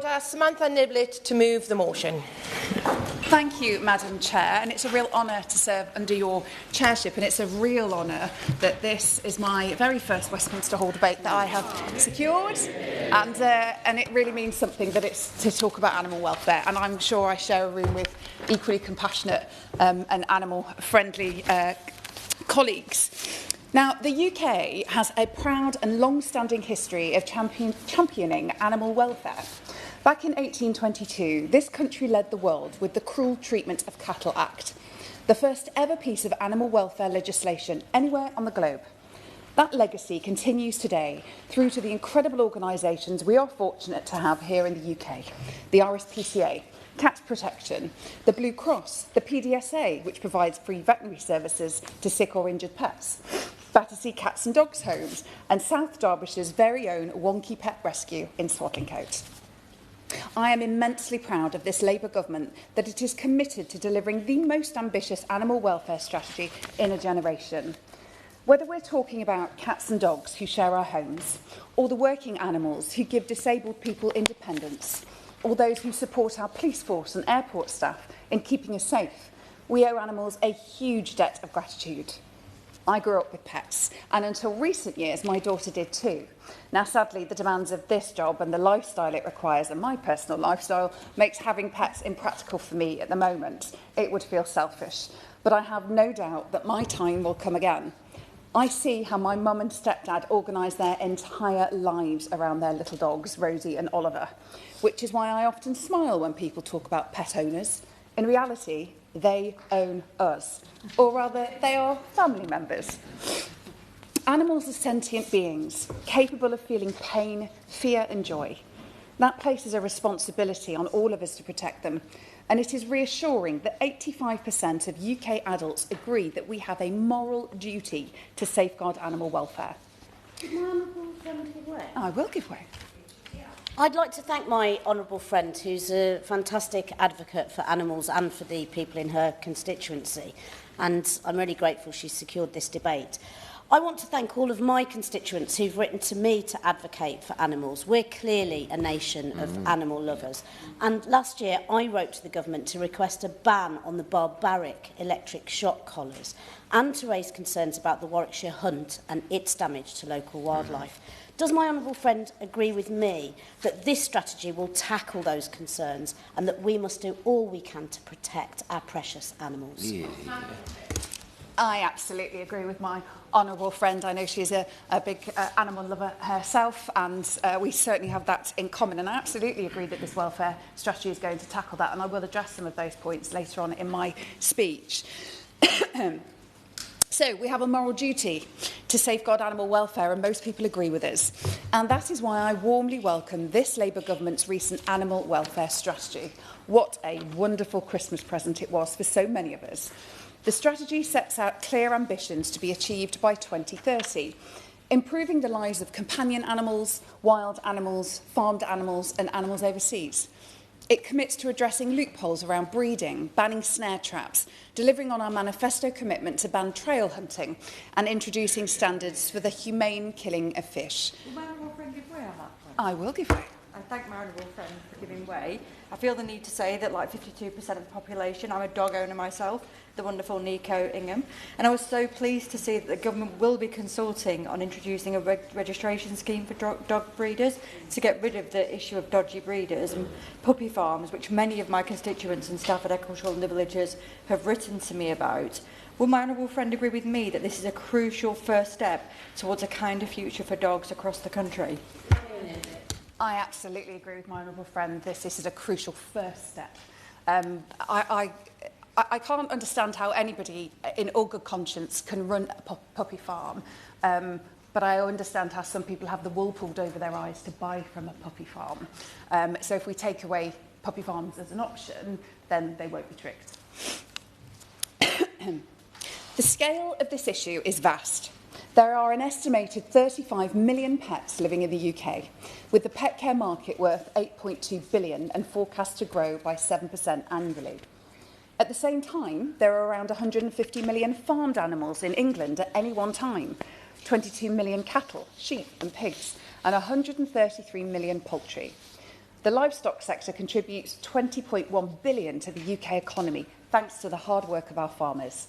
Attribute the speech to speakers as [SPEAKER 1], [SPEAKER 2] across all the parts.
[SPEAKER 1] Order. Samantha Niblett to move the motion.
[SPEAKER 2] Thank you, Madam Chair, and it's a real honour to serve under your chairship, and it's a real honour that this is my very first Westminster Hall debate that I have secured, and it really means something that it's to talk about animal welfare, and I'm sure I share a room with equally compassionate and animal-friendly colleagues. Now, the UK has a proud and long-standing history of championing animal welfare. Back in 1822, this country led the world with the Cruel Treatment of Cattle Act, the first ever piece of animal welfare legislation anywhere on the globe. That legacy continues today through to the incredible organisations we are fortunate to have here in the UK, the RSPCA, Cats Protection, the Blue Cross, the PDSA, which provides free veterinary services to sick or injured pets, Battersea Cats and Dogs Homes, and South Derbyshire's very own Wonky Pet Rescue in Swadlincote. I am immensely proud of this Labour government that it is committed to delivering the most ambitious animal welfare strategy in a generation. Whether we're talking about cats and dogs who share our homes, or the working animals who give disabled people independence, or those who support our police force and airport staff in keeping us safe, we owe animals a huge debt of gratitude. I grew up with pets, and until recent years, my daughter did too. Now, sadly, the demands of this job and the lifestyle it requires, and my personal lifestyle, makes having pets impractical for me at the moment. It would feel selfish, but I have no doubt that my time will come again. I see how my mum and stepdad organise their entire lives around their little dogs, Rosie and Oliver, which is why I often smile when people talk about pet owners. In reality, they own us, or rather, they are family members. Animals are sentient beings, capable of feeling pain, fear and joy. That places a responsibility on all of us to protect them, and it is reassuring that 85% of UK adults agree that we have a moral duty to safeguard animal welfare.
[SPEAKER 3] Could my honourable friend give way?
[SPEAKER 2] I will give way.
[SPEAKER 3] I'd like to thank my honourable friend, who's a fantastic advocate for animals and for the people in her constituency, and I'm really grateful she's secured this debate. I want to thank all of my constituents who've written to me to advocate for animals. We're clearly a nation of animal lovers. And last year, I wrote to the government to request a ban on the barbaric electric shock collars and to raise concerns about the Warwickshire hunt and its damage to local wildlife. Does my honourable friend agree with me that this strategy will tackle those concerns and that we must do all we can to protect our precious animals?
[SPEAKER 4] Yeah.
[SPEAKER 2] I absolutely agree with my honourable friend. I know she's a big animal lover herself, and we certainly have that in common. And I absolutely agree that this welfare strategy is going to tackle that, and I will address some of those points later on in my speech. So we have a moral duty to safeguard animal welfare, and most people agree with us. And that is why I warmly welcome this Labour government's recent animal welfare strategy. What a wonderful Christmas present it was for so many of us. The strategy sets out clear ambitions to be achieved by 2030, improving the lives of companion animals, wild animals, farmed animals and animals overseas. It commits to addressing loopholes around breeding, banning snare traps, delivering on our manifesto commitment to ban trail hunting and introducing standards for the humane killing of fish.
[SPEAKER 5] Will my honourable friend give way on that point?
[SPEAKER 2] I will give way.
[SPEAKER 5] I thank my honourable friend for giving way. I feel the need to say that, like 52% of the population, I'm a dog owner myself, the wonderful Nico Ingham, and I was so pleased to see that the government will be consulting on introducing a registration scheme for dog breeders to get rid of the issue of dodgy breeders and puppy farms, which many of my constituents and staff at Eccleshall and the villages have written to me about. Will my honourable friend agree with me that this is a crucial first step towards a kinder future for dogs across the country?
[SPEAKER 2] I absolutely agree with my honourable friend. This is a crucial first step. I can't understand how anybody in all good conscience can run a puppy farm, but I understand how some people have the wool pulled over their eyes to buy from a puppy farm. So if we take away puppy farms as an option, then they won't be tricked. The scale of this issue is vast. There are an estimated 35 million pets living in the UK, with the pet care market worth £8.2 billion and forecast to grow by 7% annually. At the same time, there are around 150 million farmed animals in England at any one time, 22 million cattle, sheep and pigs, and 133 million poultry. The livestock sector contributes 20.1 billion to the UK economy, thanks to the hard work of our farmers.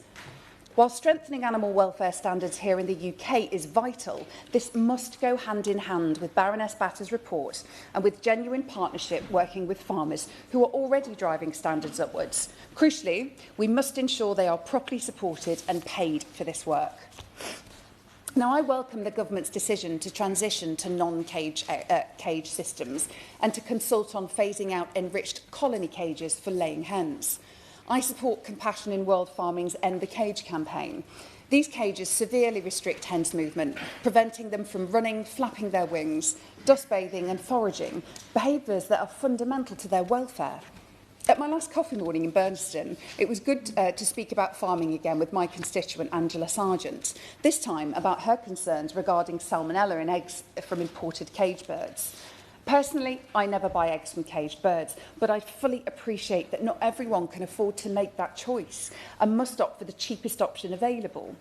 [SPEAKER 2] While strengthening animal welfare standards here in the UK is vital, this must go hand in hand with Baroness Batter's report and with genuine partnership working with farmers who are already driving standards upwards. Crucially, we must ensure they are properly supported and paid for this work. Now, I welcome the government's decision to transition to non-cage cage systems and to consult on phasing out enriched colony cages for laying hens. I support Compassion in World Farming's End the Cage campaign. These cages severely restrict hens' movement, preventing them from running, flapping their wings, dust bathing and foraging, behaviours that are fundamental to their welfare. At my last coffee morning in Burnston, it was good to speak about farming again with my constituent Angela Sargent, this time about her concerns regarding salmonella in eggs from imported cage birds. Personally, I never buy eggs from caged birds, but I fully appreciate that not everyone can afford to make that choice and must opt for the cheapest option available.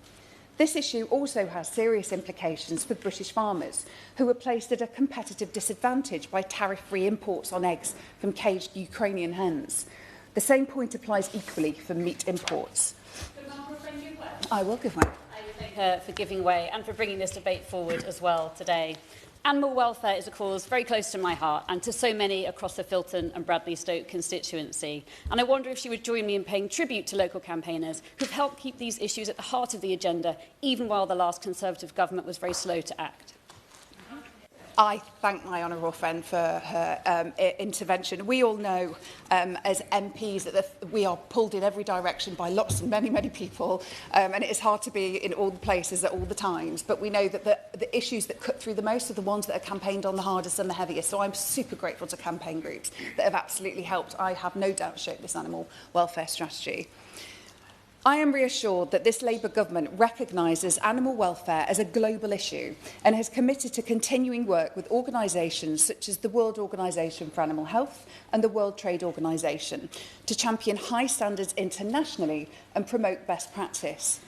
[SPEAKER 2] This issue also has serious implications for British farmers, who are placed at a competitive disadvantage by tariff-free imports on eggs from caged Ukrainian hens. The same point applies equally for meat imports. I will give way.
[SPEAKER 4] I would thank her for giving way and for bringing this debate forward as well today. Animal welfare is a cause very close to my heart and to so many across the Filton and Bradley Stoke constituency. And I wonder if she would join me in paying tribute to local campaigners who've helped keep these issues at the heart of the agenda, even while the last Conservative government was very slow to act.
[SPEAKER 2] I thank my honourable friend for her intervention. We all know as MPs that we are pulled in every direction by lots and many people, and it is hard to be in all the places at all the times. But we know that the issues that cut through the most are the ones that are campaigned on the hardest and the heaviest. So I'm super grateful to campaign groups that have absolutely helped, I have no doubt, shape this animal welfare strategy. I am reassured that this Labour government recognises animal welfare as a global issue and has committed to continuing work with organisations such as the World Organisation for Animal Health and the World Trade Organisation to champion high standards internationally and promote best practice.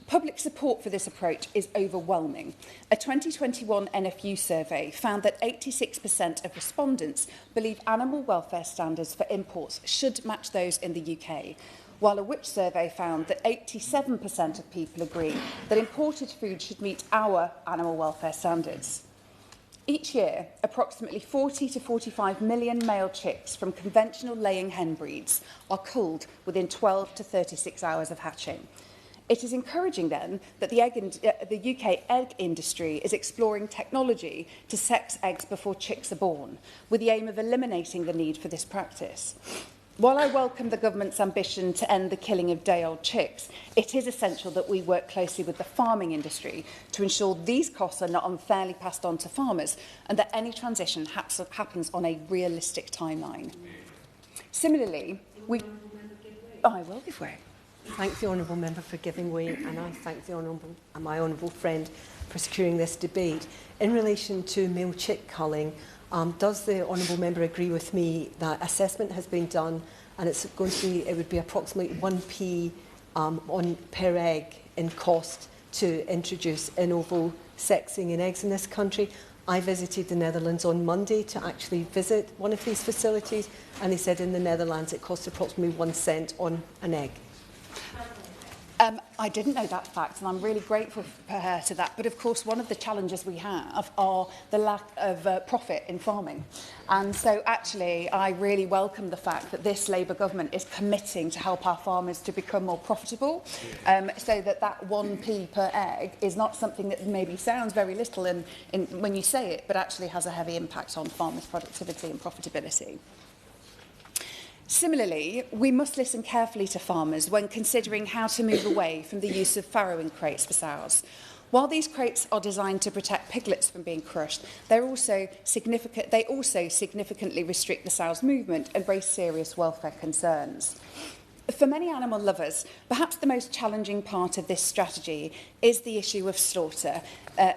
[SPEAKER 2] Public support for this approach is overwhelming. A 2021 NFU survey found that 86% of respondents believe animal welfare standards for imports should match those in the UK, while a Which survey found that 87% of people agree that imported food should meet our animal welfare standards. Each year, approximately 40 to 45 million male chicks from conventional laying hen breeds are culled within 12 to 36 hours of hatching. It is encouraging then that the UK egg industry is exploring technology to sex eggs before chicks are born, with the aim of eliminating the need for this practice. While I welcome the government's ambition to end the killing of day-old chicks, it is essential that we work closely with the farming industry to ensure these costs are not unfairly passed on to farmers and that any transition happens on a realistic timeline. Similarly, I will give way.
[SPEAKER 6] Thank the honourable member for giving way, and I thank my honourable friend for securing this debate. In relation to male chick culling, does the honourable member agree with me that assessment has been done and it would be approximately 1p per egg in cost to introduce in ovo sexing in eggs in this country? I visited the Netherlands on Monday to actually visit one of these facilities, and they said in the Netherlands it costs approximately 1 cent on an egg.
[SPEAKER 2] I didn't know that fact, and I'm really grateful for her to that. But of course, one of the challenges we have are the lack of profit in farming. And so actually, I really welcome the fact that this Labour government is committing to help our farmers to become more profitable, so that 1p per egg is not something that maybe sounds very little when you say it, but actually has a heavy impact on farmers' productivity and profitability. Similarly, we must listen carefully to farmers when considering how to move away from the use of farrowing crates for sows. While these crates are designed to protect piglets from being crushed, they also significantly restrict the sow's movement and raise serious welfare concerns. For many animal lovers, perhaps the most challenging part of this strategy is the issue of slaughter,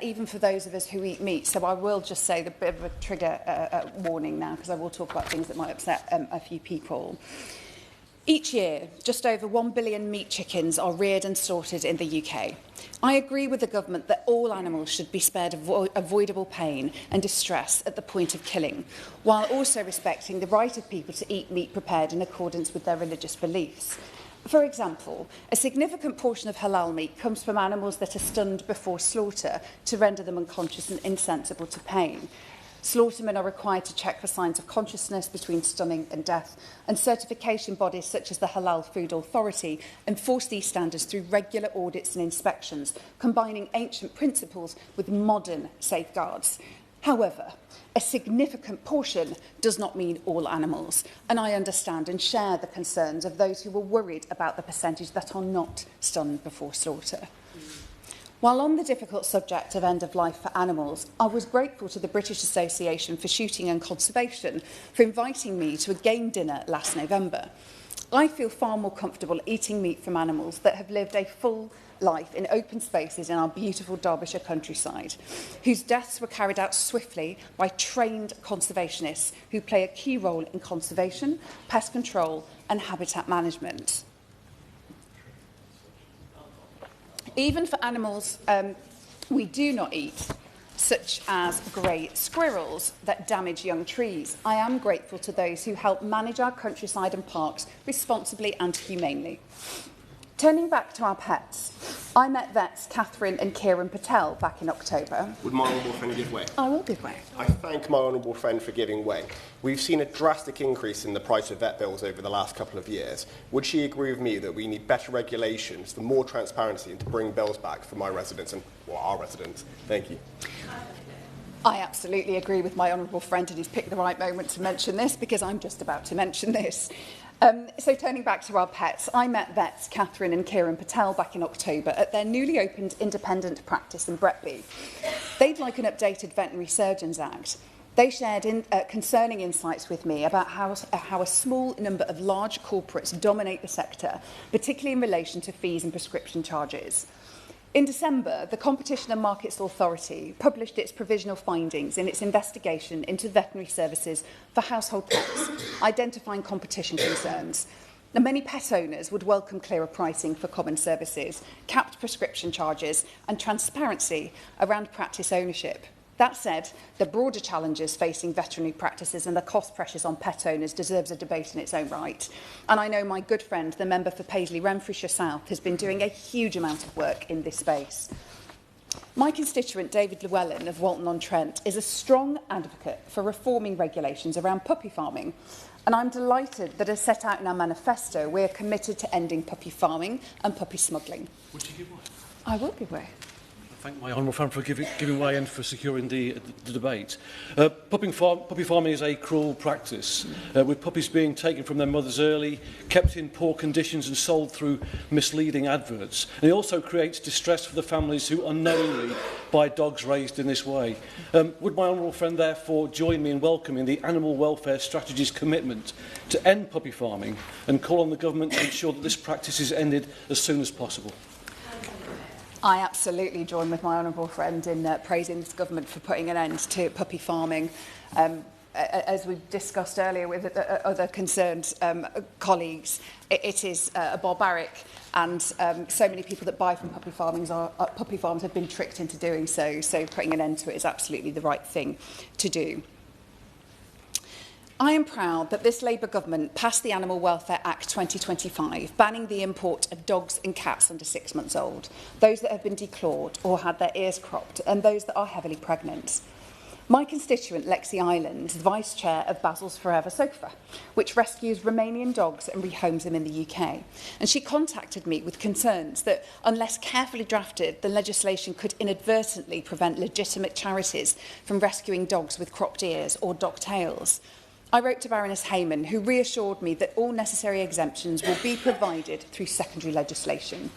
[SPEAKER 2] even for those of us who eat meat. So I will just say the bit of a trigger warning now, because I will talk about things that might upset a few people. Each year, just over 1 billion meat chickens are reared and slaughtered in the UK. I agree with the government that all animals should be spared avoidable pain and distress at the point of killing, while also respecting the right of people to eat meat prepared in accordance with their religious beliefs. For example, a significant portion of halal meat comes from animals that are stunned before slaughter to render them unconscious and insensible to pain. Slaughtermen are required to check for signs of consciousness between stunning and death, and certification bodies such as the Halal Food Authority enforce these standards through regular audits and inspections, combining ancient principles with modern safeguards. However, a significant portion does not mean all animals, and I understand and share the concerns of those who were worried about the percentage that are not stunned before slaughter. While on the difficult subject of end of life for animals, I was grateful to the British Association for Shooting and Conservation for inviting me to a game dinner last November. I feel far more comfortable eating meat from animals that have lived a full life in open spaces in our beautiful Derbyshire countryside, whose deaths were carried out swiftly by trained conservationists who play a key role in conservation, pest control and habitat management. Even for animals we do not eat, such as grey squirrels that damage young trees, I am grateful to those who help manage our countryside and parks responsibly and humanely. Turning back to our pets, I met vets Catherine and Kieran Patel back in October.
[SPEAKER 7] Would my honourable friend give way?
[SPEAKER 2] I will give way.
[SPEAKER 7] I thank my honourable friend for giving way. We've seen a drastic increase in the price of vet bills over the last couple of years. Would she agree with me that we need better regulations, for more transparency, and to bring bills back for my residents and our residents? Thank you.
[SPEAKER 2] I absolutely agree with my honourable friend, and he's picked the right moment to mention this because I'm just about to mention this. So turning back to our pets, I met vets Catherine and Kieran Patel back in October at their newly opened independent practice in Bretby. They'd like an updated Veterinary Surgeons Act. They shared concerning insights with me about how a small number of large corporates dominate the sector, particularly in relation to fees and prescription charges. In December, the Competition and Markets Authority published its provisional findings in its investigation into veterinary services for household pets, identifying competition concerns. Now, many pet owners would welcome clearer pricing for common services, capped prescription charges and transparency around practice ownership. That said, the broader challenges facing veterinary practices and the cost pressures on pet owners deserves a debate in its own right. And I know my good friend, the member for Paisley-Renfrewshire South, has been doing a huge amount of work in this space. My constituent, David Llewellyn of Walton-on-Trent, is a strong advocate for reforming regulations around puppy farming. And I'm delighted that, as set out in our manifesto, we are committed to ending puppy farming and puppy smuggling.
[SPEAKER 8] Would you give way?
[SPEAKER 2] I will give way.
[SPEAKER 8] I thank my honourable friend for giving way and for securing the debate. Puppy farming is a cruel practice, with puppies being taken from their mothers early, kept in poor conditions and sold through misleading adverts. And it also creates distress for the families who unknowingly buy dogs raised in this way. Would my honourable friend therefore join me in welcoming the Animal Welfare Strategy's commitment to end puppy farming and call on the government to ensure that this practice is ended as soon as possible?
[SPEAKER 2] I absolutely join with my honourable friend in praising this government for putting an end to puppy farming. As we've discussed earlier with other concerned colleagues, it is barbaric, and so many people that buy from puppy farms have been tricked into doing so. So putting an end to it is absolutely the right thing to do. I am proud that this Labour government passed the Animal Welfare Act 2025, banning the import of dogs and cats under 6 months old, those that have been declawed or had their ears cropped, and those that are heavily pregnant. My constituent, Lexi Island, is Vice Chair of Basil's Forever Sofa, which rescues Romanian dogs and rehomes them in the UK. And she contacted me with concerns that, unless carefully drafted, the legislation could inadvertently prevent legitimate charities from rescuing dogs with cropped ears or dock tails. I wrote to Baroness Hayman, who reassured me that all necessary exemptions will be provided through secondary legislation.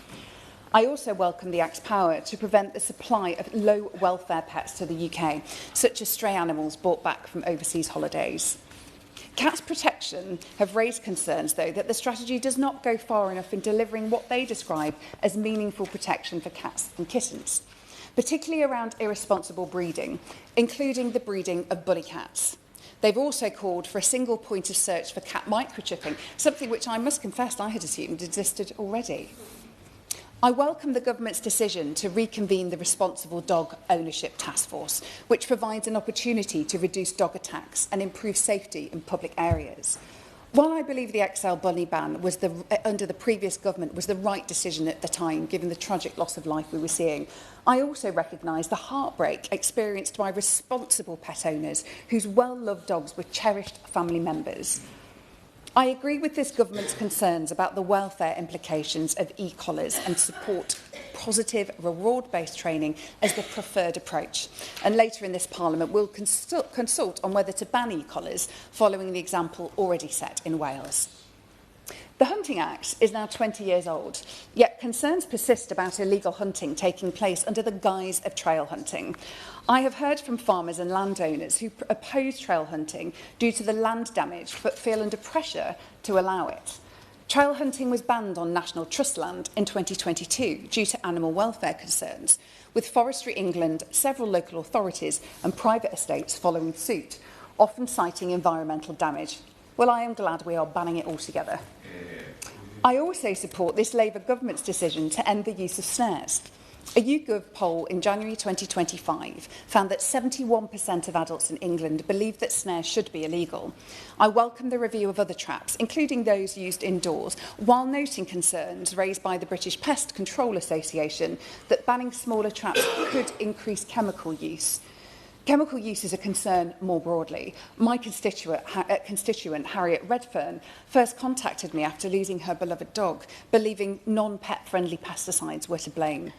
[SPEAKER 2] I also welcome the Act's power to prevent the supply of low welfare pets to the UK, such as stray animals brought back from overseas holidays. Cats Protection have raised concerns, though, that the strategy does not go far enough in delivering what they describe as meaningful protection for cats and kittens, particularly around irresponsible breeding, including the breeding of bully cats. They've also called for a single point of search for cat microchipping, something which I must confess I had assumed existed already. I welcome the government's decision to reconvene the Responsible Dog Ownership Task Force, which provides an opportunity to reduce dog attacks and improve safety in public areas. While I believe the XL bunny ban was under the previous government was the right decision at the time, given the tragic loss of life we were seeing, I also recognise the heartbreak experienced by responsible pet owners whose well-loved dogs were cherished family members. I agree with this government's concerns about the welfare implications of e-collars and support positive reward-based training as the preferred approach. And later in this Parliament, we'll consult on whether to ban e-collars, following the example already set in Wales. The Hunting Act is now 20 years old, yet concerns persist about illegal hunting taking place under the guise of trail hunting. I have heard from farmers and landowners who oppose trail hunting due to the land damage but feel under pressure to allow it. Trail hunting was banned on National Trust land in 2022 due to animal welfare concerns, with Forestry England, several local authorities and private estates following suit, often citing environmental damage. Well, I am glad we are banning it altogether. I also support this Labour government's decision to end the use of snares. A YouGov poll in January 2025 found that 71% of adults in England believe that snares should be illegal. I welcome the review of other traps, including those used indoors, while noting concerns raised by the British Pest Control Association that banning smaller traps could increase chemical use. Chemical use is a concern more broadly. My constituent, Harriet Redfern, first contacted me after losing her beloved dog, believing non-pet-friendly pesticides were to blame.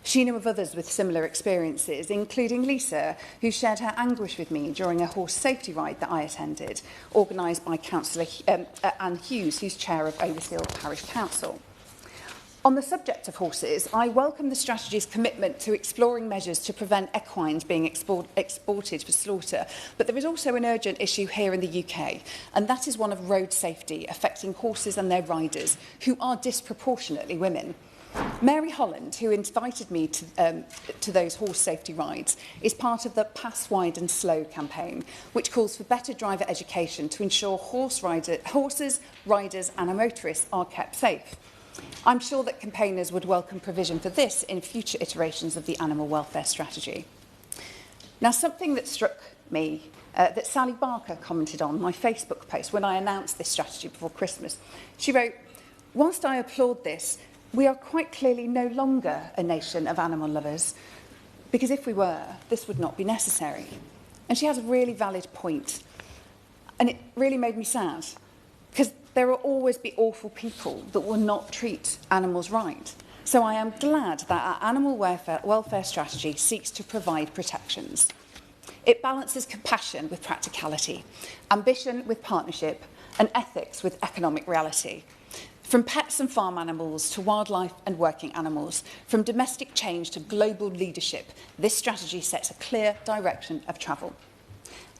[SPEAKER 2] She knew of others with similar experiences, including Lisa, who shared her anguish with me during a horse safety ride that I attended, organised by Councillor Anne Hughes, who's chair of Overseal Parish Council. On the subject of horses, I welcome the strategy's commitment to exploring measures to prevent equines being exported for slaughter, but there is also an urgent issue here in the UK, and that is one of road safety affecting horses and their riders, who are disproportionately women. Mary Holland, who invited me to those horse safety rides, is part of the Pass Wide and Slow campaign, which calls for better driver education to ensure horses, riders and motorists are kept safe. I'm sure that campaigners would welcome provision for this in future iterations of the animal welfare strategy. Now, something that struck me that Sally Barker commented on my Facebook post when I announced this strategy before Christmas. She wrote, "Whilst I applaud this, we are quite clearly no longer a nation of animal lovers, because if we were, this would not be necessary." And she has a really valid point. And it really made me sad, because there will always be awful people that will not treat animals right. So I am glad that our animal welfare strategy seeks to provide protections. It balances compassion with practicality, ambition with partnership, and ethics with economic reality. From pets and farm animals to wildlife and working animals, from domestic change to global leadership, this strategy sets a clear direction of travel.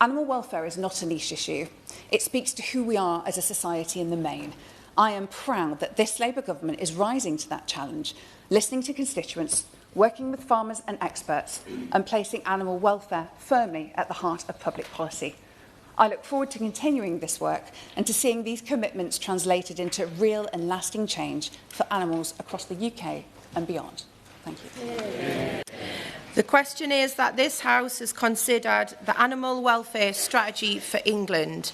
[SPEAKER 2] Animal welfare is not a niche issue. It speaks to who we are as a society in the main. I am proud that this Labour government is rising to that challenge, listening to constituents, working with farmers and experts, and placing animal welfare firmly at the heart of public policy. I look forward to continuing this work and to seeing these commitments translated into real and lasting change for animals across the UK and beyond. Thank you.
[SPEAKER 1] The question is that this House has considered the animal welfare strategy for England.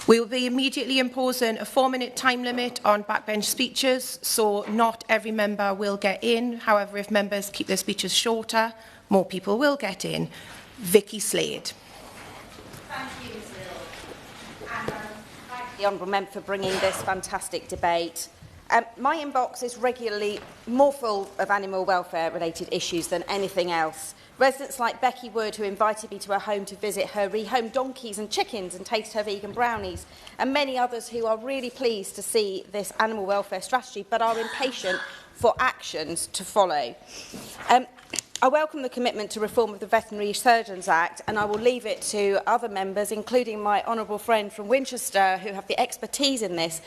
[SPEAKER 1] We will be immediately imposing a 4-minute time limit on backbench speeches, so not every member will get in. However, if members keep their speeches shorter, more people will get in. Vicky Slade.
[SPEAKER 3] Thank you, Ms Hill. And thank the Honourable Member for bringing this fantastic debate. My inbox is regularly more full of animal welfare related issues than anything else. Residents like Becky Wood, who invited me to her home to visit her rehomed donkeys and chickens and taste her vegan brownies, and many others who are really pleased to see this animal welfare strategy but are impatient for actions to follow. I welcome the commitment to reform of the Veterinary Surgeons Act, and I will leave it to other members, including my honourable friend from Winchester, who have the expertise in this.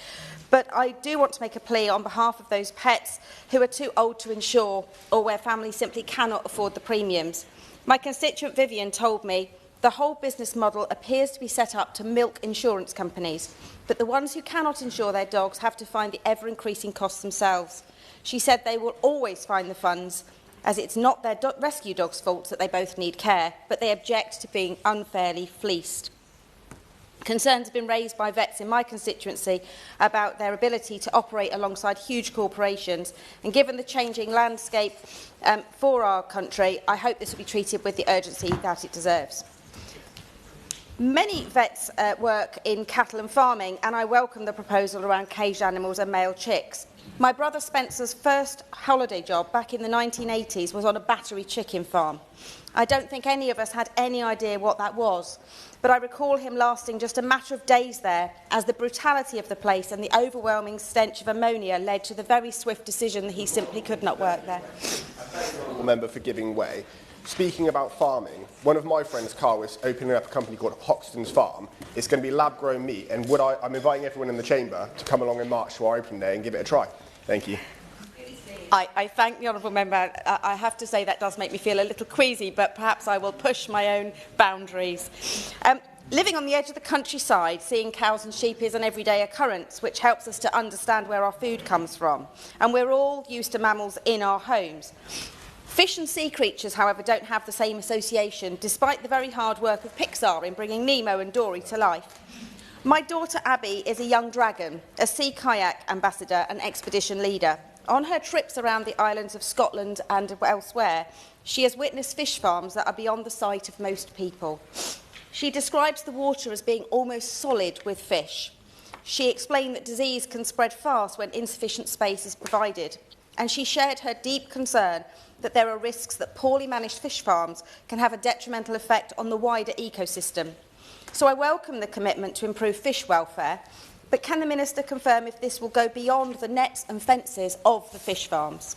[SPEAKER 3] But I do want to make a plea on behalf of those pets who are too old to insure or where families simply cannot afford the premiums. My constituent Vivian told me
[SPEAKER 9] The whole business model appears to be set up to milk insurance companies, but the ones who cannot insure their dogs have to find the ever-increasing costs themselves. She said they will always find the funds, as it's not their rescue dogs' fault that they both need care, but they object to being unfairly fleeced. Concerns have been raised by vets in my constituency about their ability to operate alongside huge corporations, and given the changing landscape for our country, I hope this will be treated with the urgency that it deserves. Many vets work in cattle and farming, and I welcome the proposal around caged animals and male chicks. My brother Spencer's first holiday job back in the 1980s was on a battery chicken farm. I don't think any of us had any idea what that was, but I recall him lasting just a matter of days there, as the brutality of the place and the overwhelming stench of ammonia led to the very swift decision that he simply could not work there.
[SPEAKER 7] Member for giving way. Speaking about farming, one of my friends, Carl, is opening up a company called Hoxton's Farm. It's going to be lab-grown meat, and I'm inviting everyone in the chamber to come along in March to our opening day and give it a try. Thank you.
[SPEAKER 9] I thank the honourable member. I have to say that does make me feel a little queasy, but perhaps I will push my own boundaries. Living on the edge of the countryside, seeing cows and sheep is an everyday occurrence, which helps us to understand where our food comes from. And we're all used to mammals in our homes. Fish and sea creatures, however, don't have the same association, despite the very hard work of Pixar in bringing Nemo and Dory to life. My daughter Abby is a young dragon, a sea kayak ambassador and expedition leader. On her trips around the islands of Scotland and elsewhere, she has witnessed fish farms that are beyond the sight of most people. She describes the water as being almost solid with fish. She explained that disease can spread fast when insufficient space is provided, and she shared her deep concern that there are risks that poorly managed fish farms can have a detrimental effect on the wider ecosystem. So I welcome the commitment to improve fish welfare, but can the Minister confirm if this will go beyond the nets and fences of the fish farms?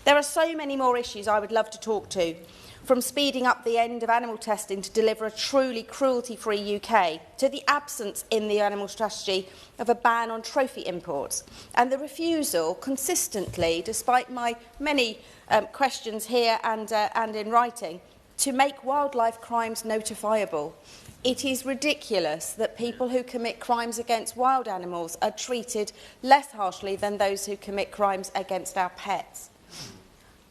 [SPEAKER 9] There are so many more issues I would love to talk to, from speeding up the end of animal testing to deliver a truly cruelty-free UK, to the absence in the animal strategy of a ban on trophy imports, and the refusal consistently, despite my many questions here and in writing, to make wildlife crimes notifiable. It is ridiculous that people who commit crimes against wild animals are treated less harshly than those who commit crimes against our pets.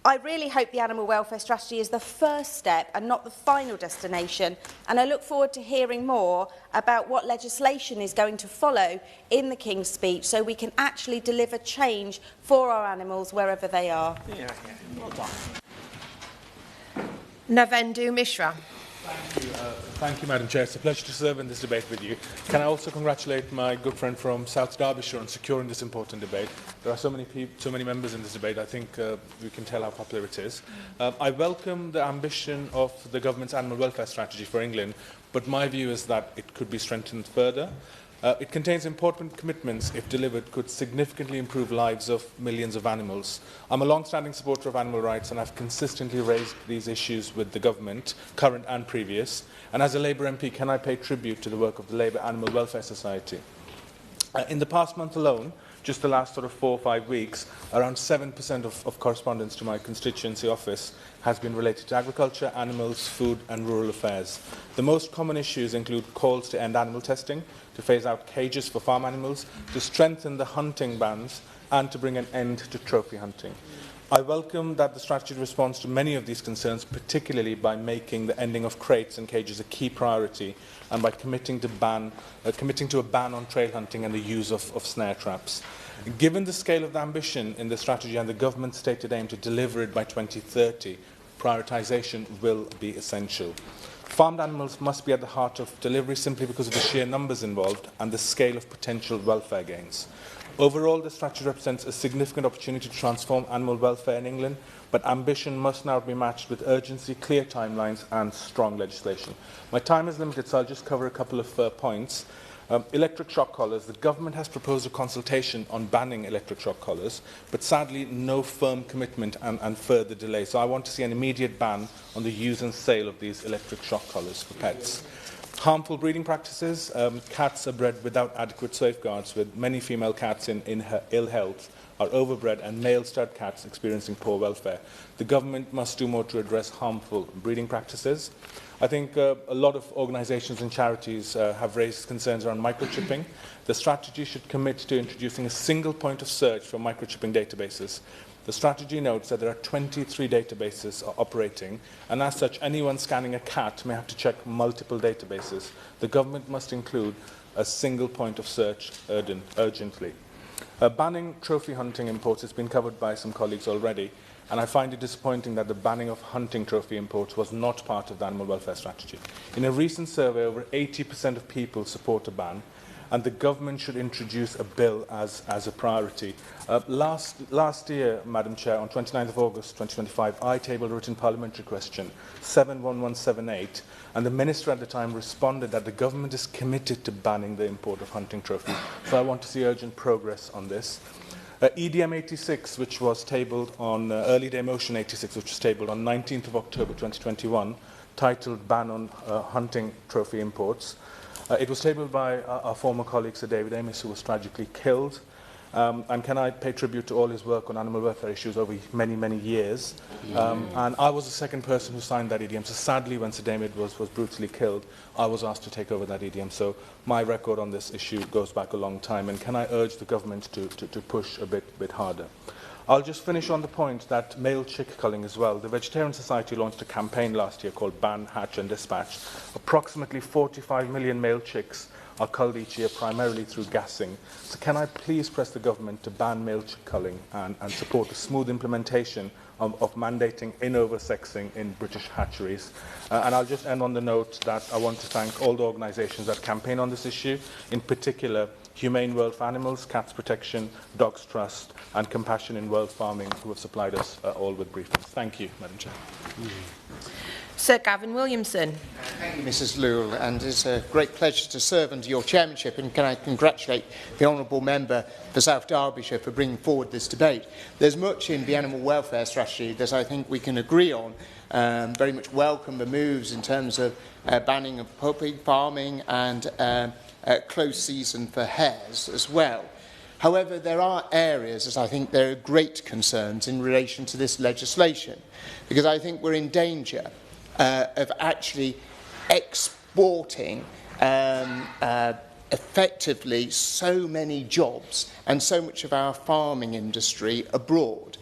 [SPEAKER 9] I really hope the animal welfare strategy is the first step and not the final destination, and I look forward to hearing more about what legislation is going to follow in the King's Speech so we can actually deliver change for our animals wherever they are.
[SPEAKER 7] Well done.
[SPEAKER 1] Navendu Mishra.
[SPEAKER 10] Thank you, Madam Chair. It's a pleasure to serve in this debate with you. Can I also congratulate my good friend from South Derbyshire on securing this important debate? There are so many members in this debate, I think we can tell how popular it is. I welcome the ambition of the government's animal welfare strategy for England, but my view is that it could be strengthened further. It contains important commitments, if delivered, could significantly improve lives of millions of animals. I'm a long-standing supporter of animal rights, and I've consistently raised these issues with the government, current and previous. And as a Labour MP, can I pay tribute to the work of the Labour Animal Welfare Society? In the past month alone, just the last sort of 4 or 5 weeks, around 7% of correspondence to my constituency office has been related to agriculture, animals, food and rural affairs. The most common issues include calls to end animal testing, to phase out cages for farm animals, to strengthen the hunting bans and to bring an end to trophy hunting. I welcome that the strategy responds to many of these concerns, particularly by making the ending of crates and cages a key priority and by committing to a ban on trail hunting and the use of snare traps. Given the scale of the ambition in the strategy and the government's stated aim to deliver it by 2030, prioritisation will be essential. Farmed animals must be at the heart of delivery simply because of the sheer numbers involved and the scale of potential welfare gains. Overall, the strategy represents a significant opportunity to transform animal welfare in England, but ambition must now be matched with urgency, clear timelines and strong legislation. My time is limited, so I'll just cover a couple of points. Electric shock collars. The government has proposed a consultation on banning electric shock collars, but sadly no firm commitment and further delay. So I want to see an immediate ban on the use and sale of these electric shock collars for pets. Harmful breeding practices. Cats are bred without adequate safeguards, with many female cats in ill health are overbred and male stud cats experiencing poor welfare. The government must do more to address harmful breeding practices. I think a lot of organisations and charities have raised concerns around microchipping. The strategy should commit to introducing a single point of search for microchipping databases. The strategy notes that there are 23 databases operating, and as such, anyone scanning a cat may have to check multiple databases. The government must include a single point of search urgently. Banning trophy hunting imports has been covered by some colleagues already, and I find it disappointing that the banning of hunting trophy imports was not part of the animal welfare strategy. In a recent survey, over 80% of people support a ban, and the government should introduce a bill as a priority. Last year, Madam Chair, on 29th of August 2025, I tabled a written parliamentary question, 71178, and the Minister at the time responded that the government is committed to banning the import of hunting trophies. So I want to see urgent progress on this. EDM 86, which was tabled on Early Day Motion 86, which was tabled on 19th of October 2021, titled Ban on Hunting Trophy Imports. It was tabled by our former colleague Sir David Amis, who was tragically killed. And can I pay tribute to all his work on animal welfare issues over many, many years. And I was the second person who signed that EDM. So sadly, when Sir David was brutally killed, I was asked to take over that EDM. So my record on this issue goes back a long time. And can I urge the government to push a bit harder? I'll just finish on the point that male chick culling as well. The Vegetarian Society launched a campaign last year called Ban, Hatch and Dispatch. Approximately 45 million male chicks are culled each year primarily through gassing. So can I please press the government to ban male chick culling and support the smooth implementation of mandating in-oversexing in British hatcheries? And I'll just end on the note that I want to thank all the organisations that campaign on this issue, in particular Humane World for Animals, Cats Protection, Dogs Trust and Compassion in World Farming, who have supplied us all with briefings. Thank you, Madam Chair.
[SPEAKER 1] Sir Gavin Williamson.
[SPEAKER 11] Thank you, Mrs Lewell, and it's a great pleasure to serve under your chairmanship, and can I congratulate the Honourable Member for South Derbyshire for bringing forward this debate. There's much in the animal welfare strategy that I think we can agree on. Very much welcome the moves in terms of banning of puppy farming and close season for hares as well. However, there are areas that I think there are great concerns in relation to this legislation, because I think we're in danger of actually exporting effectively so many jobs and so much of our farming industry abroad,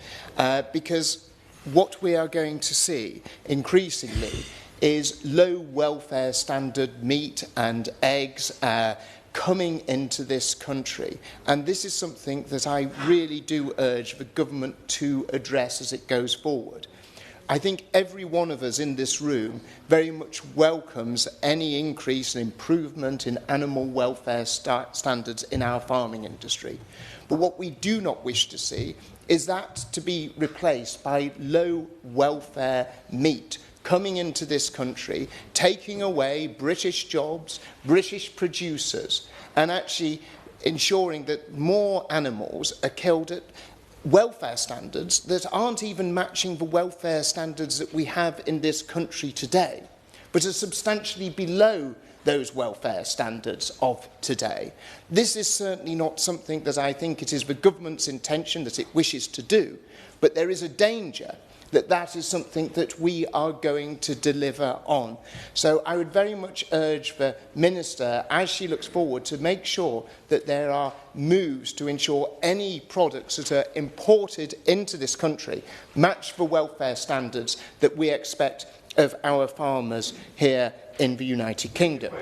[SPEAKER 11] because what we are going to see increasingly is low welfare standard meat and eggs coming into this country, and this is something that I really do urge the government to address as it goes forward. I think every one of us in this room very much welcomes any increase and improvement in animal welfare standards in our farming industry. But what we do not wish to see is that to be replaced by low welfare meat coming into this country, taking away British jobs, British producers, and actually ensuring that more animals are killed at welfare standards that aren't even matching the welfare standards that we have in this country today, but are substantially below those welfare standards of today. This is certainly not something that I think it is the government's intention that it wishes to do, but there is a danger that that is something that we are going to deliver on. So I would very much urge the Minister, as she looks forward, to make sure that there are moves to ensure any products that are imported into this country match the welfare standards that we expect of our farmers here in the United Kingdom.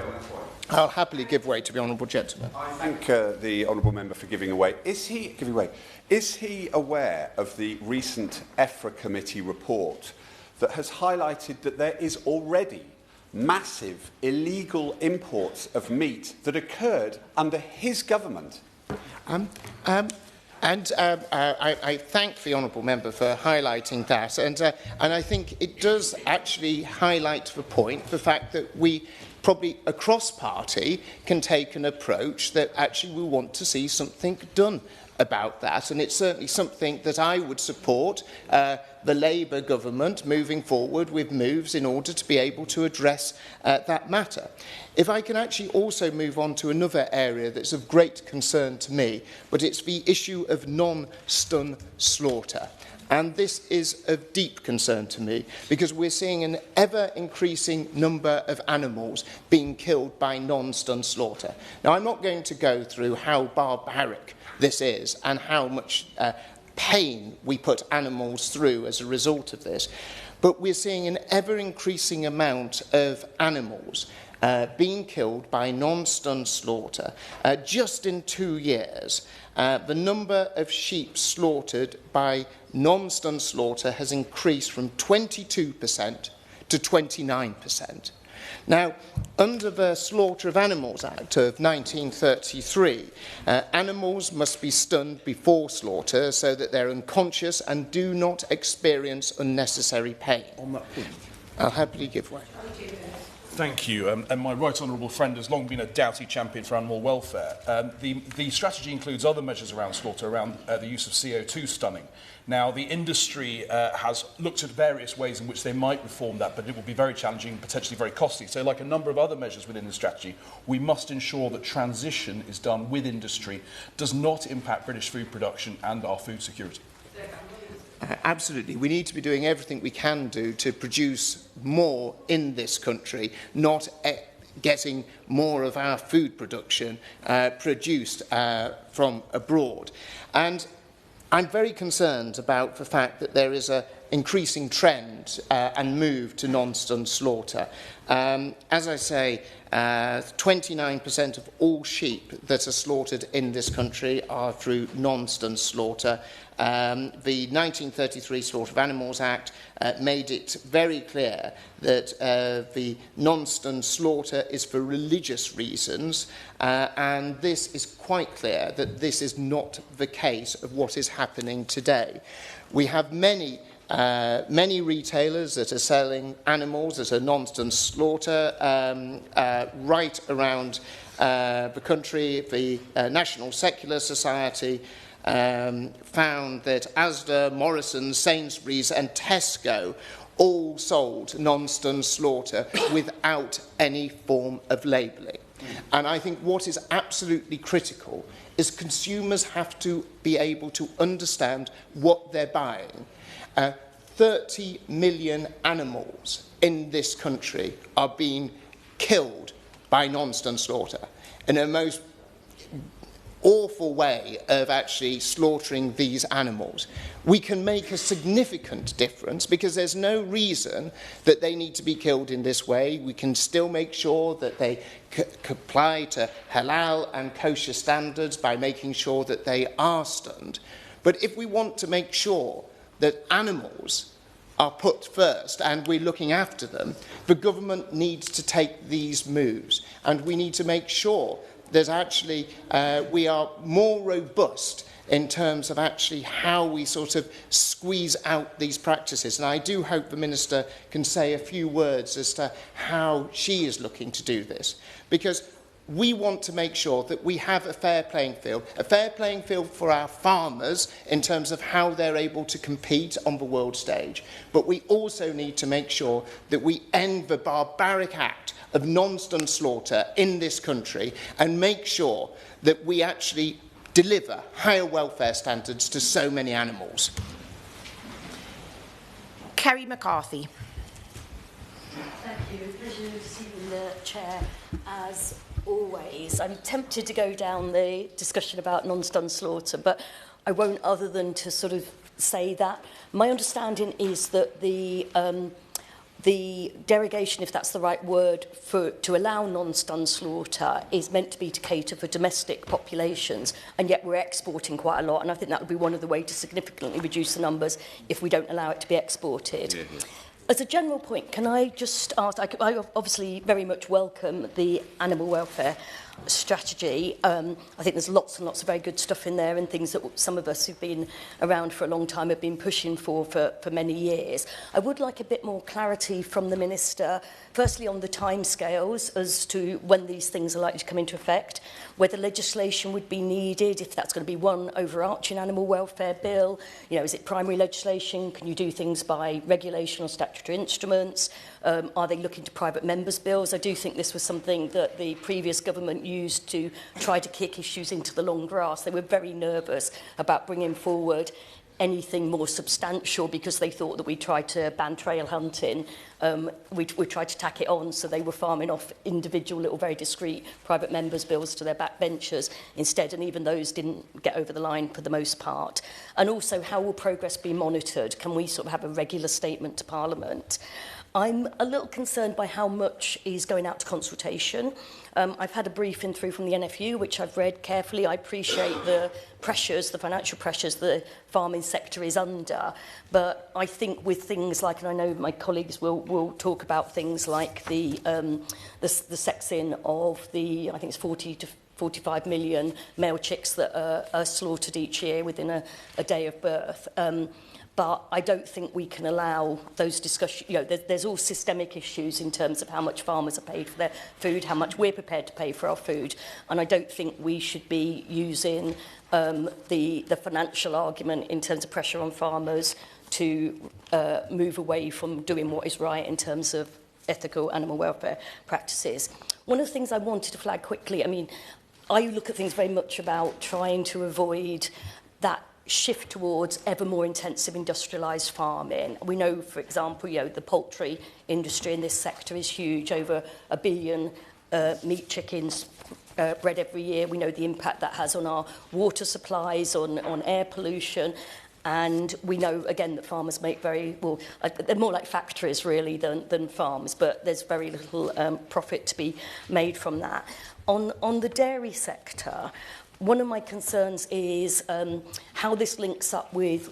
[SPEAKER 11] I'll happily give way to the honourable gentleman.
[SPEAKER 12] I thank the honourable member for giving away. Is he aware of the recent EFRA committee report that has highlighted that there is already massive illegal imports of meat that occurred under his government?
[SPEAKER 11] I thank the honourable member for highlighting that, and I think it does actually highlight the point, the fact that we probably across party can take an approach that actually we want to see something done about that, and it's certainly something that I would support the Labour government moving forward with moves in order to be able to address that matter. If I can actually also move on to another area that's of great concern to me, but it's the issue of non-stun slaughter. And this is of deep concern to me because we're seeing an ever-increasing number of animals being killed by non-stun slaughter. Now, I'm not going to go through how barbaric this is and how much pain we put animals through as a result of this, but we're seeing an ever-increasing amount of animals being killed by non-stun slaughter. Just in 2 years, the number of sheep slaughtered by non-stun slaughter has increased from 22% to 29%. Now, under the Slaughter of Animals Act of 1933, animals must be stunned before slaughter so that they're unconscious and do not experience unnecessary pain.
[SPEAKER 8] On that point,
[SPEAKER 11] I'll happily give way.
[SPEAKER 13] Thank you. And my right honourable friend has long been a doughty champion for animal welfare. The strategy includes other measures around slaughter, around the use of CO2 stunning. Now, the industry has looked at various ways in which they might reform that, but it will be very challenging, potentially very costly. So, like a number of other measures within the strategy, we must ensure that transition is done with industry, does not impact British food production and our food security.
[SPEAKER 11] Absolutely. We need to be doing everything we can do to produce more in this country, not getting more of our food production produced from abroad. And I'm very concerned about the fact that there is an increasing trend and move to non-stun slaughter. As I say, 29% of all sheep that are slaughtered in this country are through non-stun slaughter. The 1933 Slaughter of Animals Act made it very clear that the non-stun slaughter is for religious reasons, and this is quite clear that this is not the case of what is happening today. We have many retailers that are selling animals that are non-stun slaughter right around the country. The National Secular Society found that Asda, Morrisons, Sainsbury's and Tesco all sold non-stun slaughter without any form of labelling. And I think what is absolutely critical is consumers have to be able to understand what they're buying. 30 million animals in this country are being killed by non-stun slaughter in a most awful way of actually slaughtering these animals. We can make a significant difference because there's no reason that they need to be killed in this way. We can still make sure that they comply to halal and kosher standards by making sure that they are stunned. But if we want to make sure that animals are put first and we're looking after them, the government needs to take these moves, and we need to make sure that actually we are more robust in terms of actually how we sort of squeeze out these practices. And I do hope the Minister can say a few words as to how she is looking to do this, because we want to make sure that we have a fair playing field for our farmers in terms of how they're able to compete on the world stage. But we also need to make sure that we end the barbaric act of non-stun slaughter in this country and make sure that we actually deliver higher welfare standards to so many animals.
[SPEAKER 1] Kerry McCarthy.
[SPEAKER 14] Thank you. Pleasure to see you in the chair as always. I'm tempted to go down the discussion about non-stun slaughter, but I won't, other than to sort of say that my understanding is that the derogation, if that's the right word, to allow non-stun slaughter is meant to be to cater for domestic populations, and yet we're exporting quite a lot, and I think that would be one of the ways to significantly reduce the numbers if we don't allow it to be exported. Yeah, yeah. As a general point, can I just ask, I obviously very much welcome the animal welfare. strategy. I think there's lots and lots of very good stuff in there and things that some of us who've been around for a long time have been pushing for many years. I would like a bit more clarity from the Minister, firstly on the timescales as to when these things are likely to come into effect, whether legislation would be needed, if that's going to be one overarching animal welfare bill, is it primary legislation, can you do things by regulation or statutory instruments, are they looking to private members' bills? I do think this was something that the previous government used to try to kick issues into the long grass. They were very nervous about bringing forward anything more substantial because they thought that we tried to ban trail hunting. We tried to tack it on, so they were farming off individual little very discreet private members' bills to their backbenchers instead, and even those didn't get over the line for the most part. And also, how will progress be monitored? Can we sort of have a regular statement to Parliament? I'm a little concerned by how much is going out to consultation. I've had a briefing through from the NFU, which I've read carefully. I appreciate the pressures, the financial pressures the farming sector is under. But I think with things like, and I know my colleagues will talk about things like the sexing of the, I think it's 40 to 45 million male chicks that are slaughtered each year within a day of birth. But I don't think we can allow those discussions. There's all systemic issues in terms of how much farmers are paid for their food, how much we're prepared to pay for our food. And I don't think we should be using the financial argument in terms of pressure on farmers to move away from doing what is right in terms of ethical animal welfare practices. One of the things I wanted to flag quickly, I look at things very much about trying to avoid that shift towards ever more intensive industrialised farming. We know, for example, the poultry industry in this sector is huge, over 1 billion meat chickens bred every year. We know the impact that has on our water supplies, on air pollution. And we know, again, that farmers make they're more like factories, really, than farms, but there's very little profit to be made from that. On the dairy sector, one of my concerns is how this links up with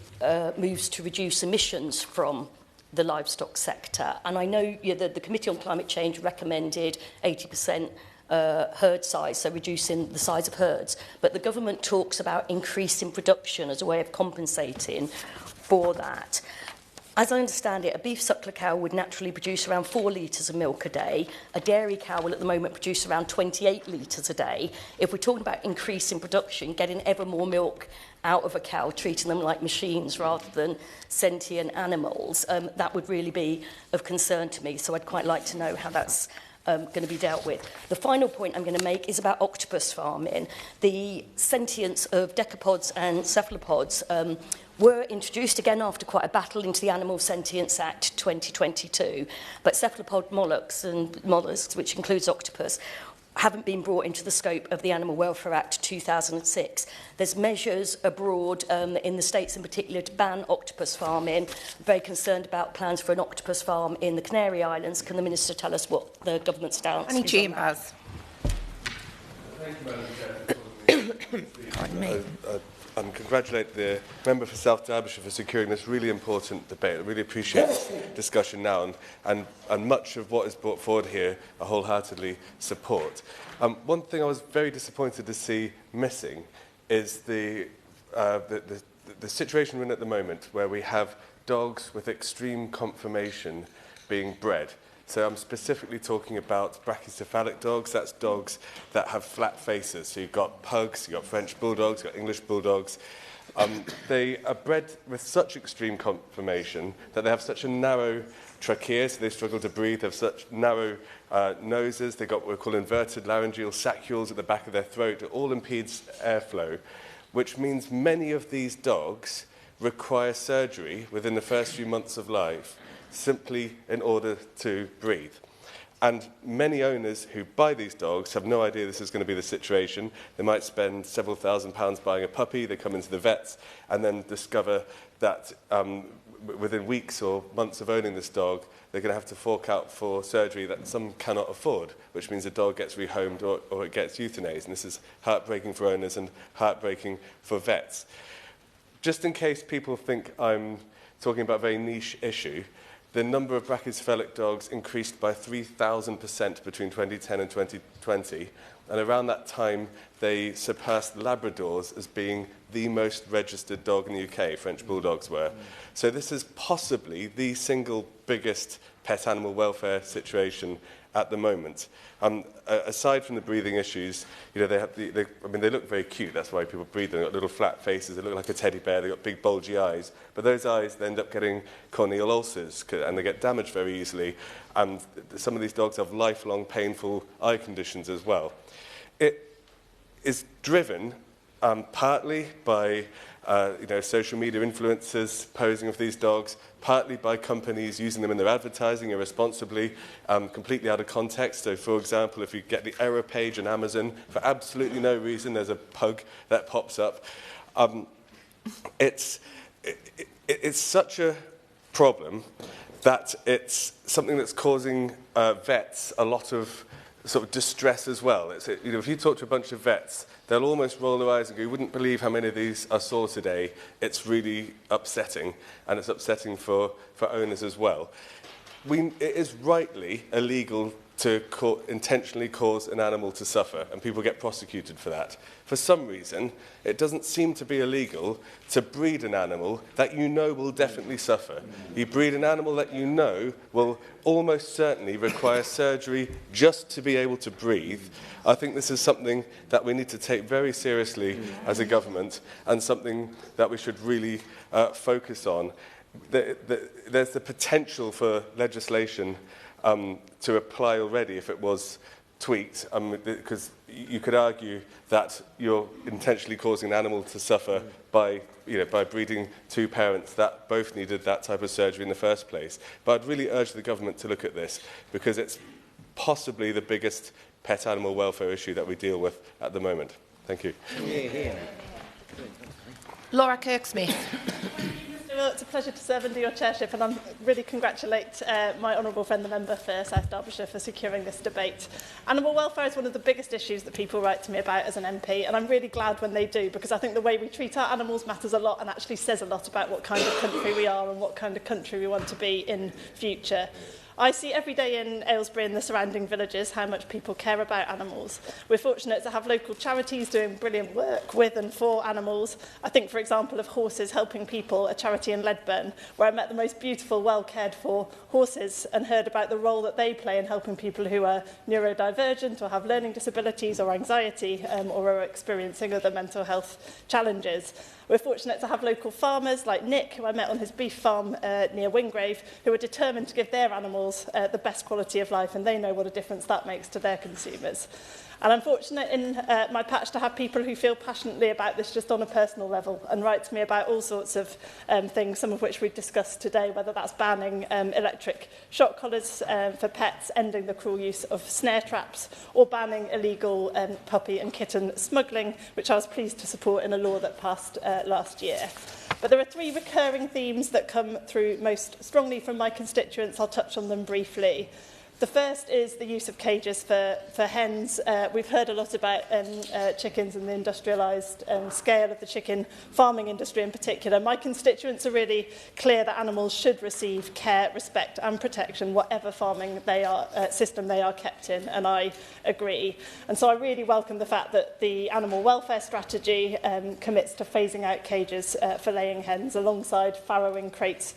[SPEAKER 14] moves to reduce emissions from the livestock sector. And I know the Committee on Climate Change recommended 80% herd size, so reducing the size of herds. But the government talks about increasing production as a way of compensating for that. As I understand it, a beef suckler cow would naturally produce around 4 litres of milk a day. A dairy cow will at the moment produce around 28 litres a day. If we're talking about increasing production, getting ever more milk out of a cow, treating them like machines rather than sentient animals, that would really be of concern to me. So I'd quite like to know how that's going to be dealt with. The final point I'm going to make is about octopus farming. The sentience of decapods and cephalopods were introduced again after quite a battle into the Animal Sentience Act 2022. But cephalopod mollusks, which includes octopus, haven't been brought into the scope of the Animal Welfare Act 2006. There's measures abroad in the States in particular to ban octopus farming. I'm very concerned about plans for an octopus farm in the Canary Islands. Can the Minister tell us what the government stance is on that?
[SPEAKER 15] Thank you, Madam Chair. Pardon me. Congratulate the member for South Derbyshire for securing this really important debate. I really appreciate this discussion now, and much of what is brought forward here I wholeheartedly support. One thing I was very disappointed to see missing is the situation we're in at the moment, where we have dogs with extreme conformation being bred. So I'm specifically talking about brachycephalic dogs. That's dogs that have flat faces. So you've got pugs, you've got French bulldogs, you've got English bulldogs. They are bred with such extreme conformation that they have such a narrow trachea, so they struggle to breathe. They have such narrow noses. They've got what we call inverted laryngeal saccules at the back of their throat. It all impedes airflow, which means many of these dogs require surgery within the first few months of life, simply in order to breathe. And many owners who buy these dogs have no idea this is going to be the situation. They might spend several £1,000s buying a puppy, they come into the vets and then discover that within weeks or months of owning this dog, they're going to have to fork out for surgery that some cannot afford, which means the dog gets rehomed or it gets euthanized. And this is heartbreaking for owners and heartbreaking for vets. Just in case people think I'm talking about a very niche issue, the number of brachycephalic dogs increased by 3,000% between 2010 and 2020. And around that time, they surpassed Labradors as being the most registered dog in the UK, French Bulldogs were. So this is possibly the single biggest pet animal welfare situation at the moment. Aside from the breathing issues, you know, they look very cute. That's why people breed them. They've got little flat faces. They look like a teddy bear. They've got big bulgy eyes. But those eyes they end up getting corneal ulcers, and they get damaged very easily. And some of these dogs have lifelong painful eye conditions as well. It is driven partly by social media influencers posing with these dogs, partly by companies using them in their advertising irresponsibly, completely out of context. So, for example, if you get the error page on Amazon, for absolutely no reason, there's a pug that pops up. It's such a problem that it's something that's causing vets a lot of sort of distress as well. If you talk to a bunch of vets, they'll almost roll their eyes and go, you wouldn't believe how many of these I saw today. It's really upsetting, and it's upsetting for owners as well. It is rightly illegal to intentionally cause an animal to suffer, and people get prosecuted for that. For some reason, it doesn't seem to be illegal to breed an animal that you know will definitely suffer. You breed an animal that you know will almost certainly require surgery just to be able to breathe. I think this is something that we need to take very seriously as a government, and something that we should really focus on. There's the potential for legislation to apply already if it was tweaked, because you could argue that you're intentionally causing an animal to suffer by breeding two parents that both needed that type of surgery in the first place. But I'd really urge the government to look at this, because it's possibly the biggest pet animal welfare issue that we deal with at the moment. Thank you.
[SPEAKER 1] Laura Kirksmith.
[SPEAKER 16] Well, it's a pleasure to serve under your chairship, and I really congratulate my honourable friend, the member for South Derbyshire, for securing this debate. Animal welfare is one of the biggest issues that people write to me about as an MP, and I'm really glad when they do, because I think the way we treat our animals matters a lot and actually says a lot about what kind of country we are and what kind of country we want to be in future. I see every day in Aylesbury and the surrounding villages how much people care about animals. We're fortunate to have local charities doing brilliant work with and for animals. I think, for example, of Horses Helping People, a charity in Ledburn, where I met the most beautiful, well-cared-for horses and heard about the role that they play in helping people who are neurodivergent or have learning disabilities or anxiety or are experiencing other mental health challenges. We're fortunate to have local farmers like Nick, who I met on his beef farm near Wingrave, who are determined to give their animals the best quality of life, and they know what a difference that makes to their consumers. And I'm fortunate in my patch to have people who feel passionately about this just on a personal level and write to me about all sorts of things, some of which we've discussed today, whether that's banning electric shock collars for pets, ending the cruel use of snare traps, or banning illegal puppy and kitten smuggling, which I was pleased to support in a law that passed last year. But there are three recurring themes that come through most strongly from my constituents. I'll touch on them briefly. The first is the use of cages for hens. We've heard a lot about chickens and the industrialised scale of the chicken farming industry in particular. My constituents are really clear that animals should receive care, respect and protection, whatever farming system they are kept in, and I agree. And so I really welcome the fact that the animal welfare strategy commits to phasing out cages for laying hens alongside farrowing crates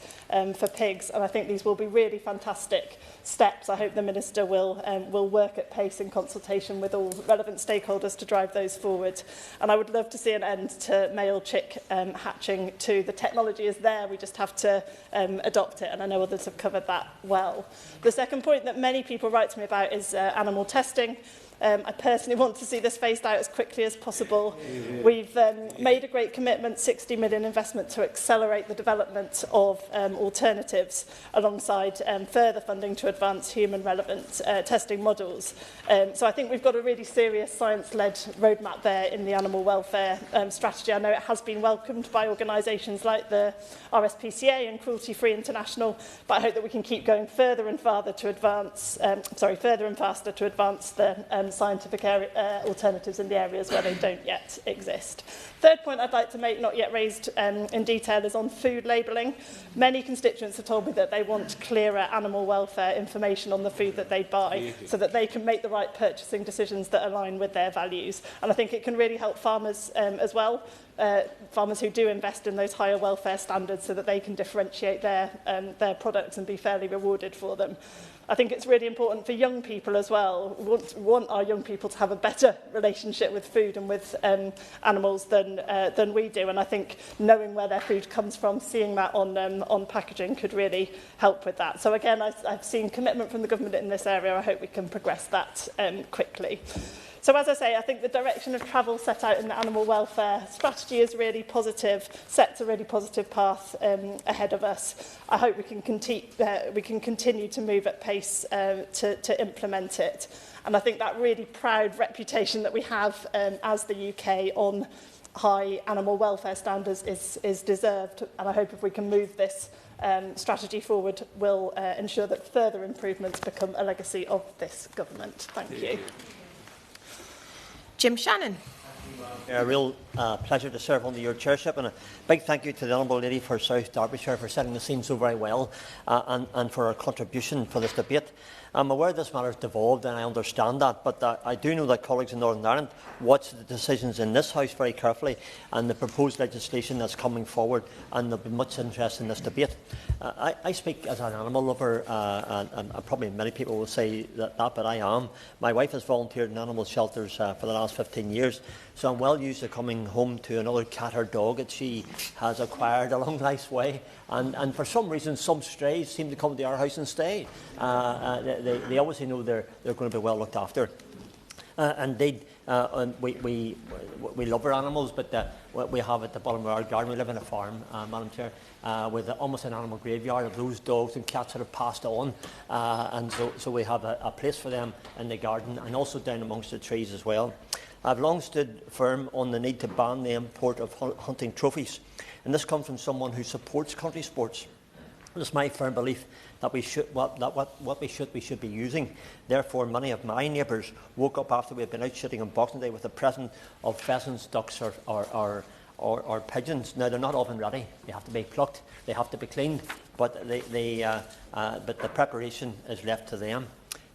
[SPEAKER 16] for pigs, and I think these will be really fantastic steps. I hope the Minister will work at pace in consultation with all relevant stakeholders to drive those forward. And I would love to see an end to male chick hatching too. The technology is there, we just have to adopt it, and I know others have covered that well. The second point that many people write to me about is animal testing. I personally want to see this phased out as quickly as possible. We've made a great commitment, 60 million investment to accelerate the development of alternatives alongside further funding to advance human relevant testing models. So I think we've got a really serious science-led roadmap there in the animal welfare strategy. I know it has been welcomed by organisations like the RSPCA and Cruelty Free International, but I hope that we can keep going further and faster to advance the scientific alternatives in the areas where they don't yet exist. Third point I'd like to make, not yet raised in detail, is on food labelling. Many constituents have told me that they want clearer animal welfare information on the food that they buy so that they can make the right purchasing decisions that align with their values. And I think it can really help farmers as well, farmers who do invest in those higher welfare standards so that they can differentiate their products and be fairly rewarded for them. I think it's really important for young people as well. We want our young people to have a better relationship with food and with animals than we do. And I think knowing where their food comes from, seeing that on packaging could really help with that. So again, I've seen commitment from the government in this area. I hope we can progress that quickly. So as I say, I think the direction of travel set out in the animal welfare strategy is really positive, sets a really positive path ahead of us. I hope we can continue to move at pace to implement it. And I think that really proud reputation that we have as the UK on high animal welfare standards is deserved. And I hope if we can move this strategy forward, will ensure that further improvements become a legacy of this government. Thank you.
[SPEAKER 1] Jim Shannon.
[SPEAKER 17] A real pleasure to serve under your chairship, and a big thank you to the Honourable Lady for South Derbyshire for setting the scene so very well and for her contribution for this debate. I'm aware this matter has devolved and I understand that, but I do know that colleagues in Northern Ireland watch the decisions in this House very carefully and the proposed legislation that's coming forward, and there'll be much interest in this debate. I speak as an animal lover, and probably many people will say that, but I am. My wife has volunteered in animal shelters for the last 15 years, so I'm well used to coming home to another cat or dog that she has acquired along life's way. And for some reason, some strays seem to come to our house and stay. They obviously know they're going to be well looked after. Indeed, we love our animals, but we have at the bottom of our garden, we live in a farm, Madam Chair, with almost an animal graveyard of those dogs and cats that have passed on. And so we have a place for them in the garden and also down amongst the trees as well. I've long stood firm on the need to ban the import of hunting trophies, and this comes from someone who supports country sports. It is my firm belief that we should be using. Therefore, many of my neighbours woke up after we had been out shooting on Boxing Day with a present of pheasants, ducks, or pigeons. Now, they're not often ready. They have to be plucked. They have to be cleaned. But the preparation is left to them.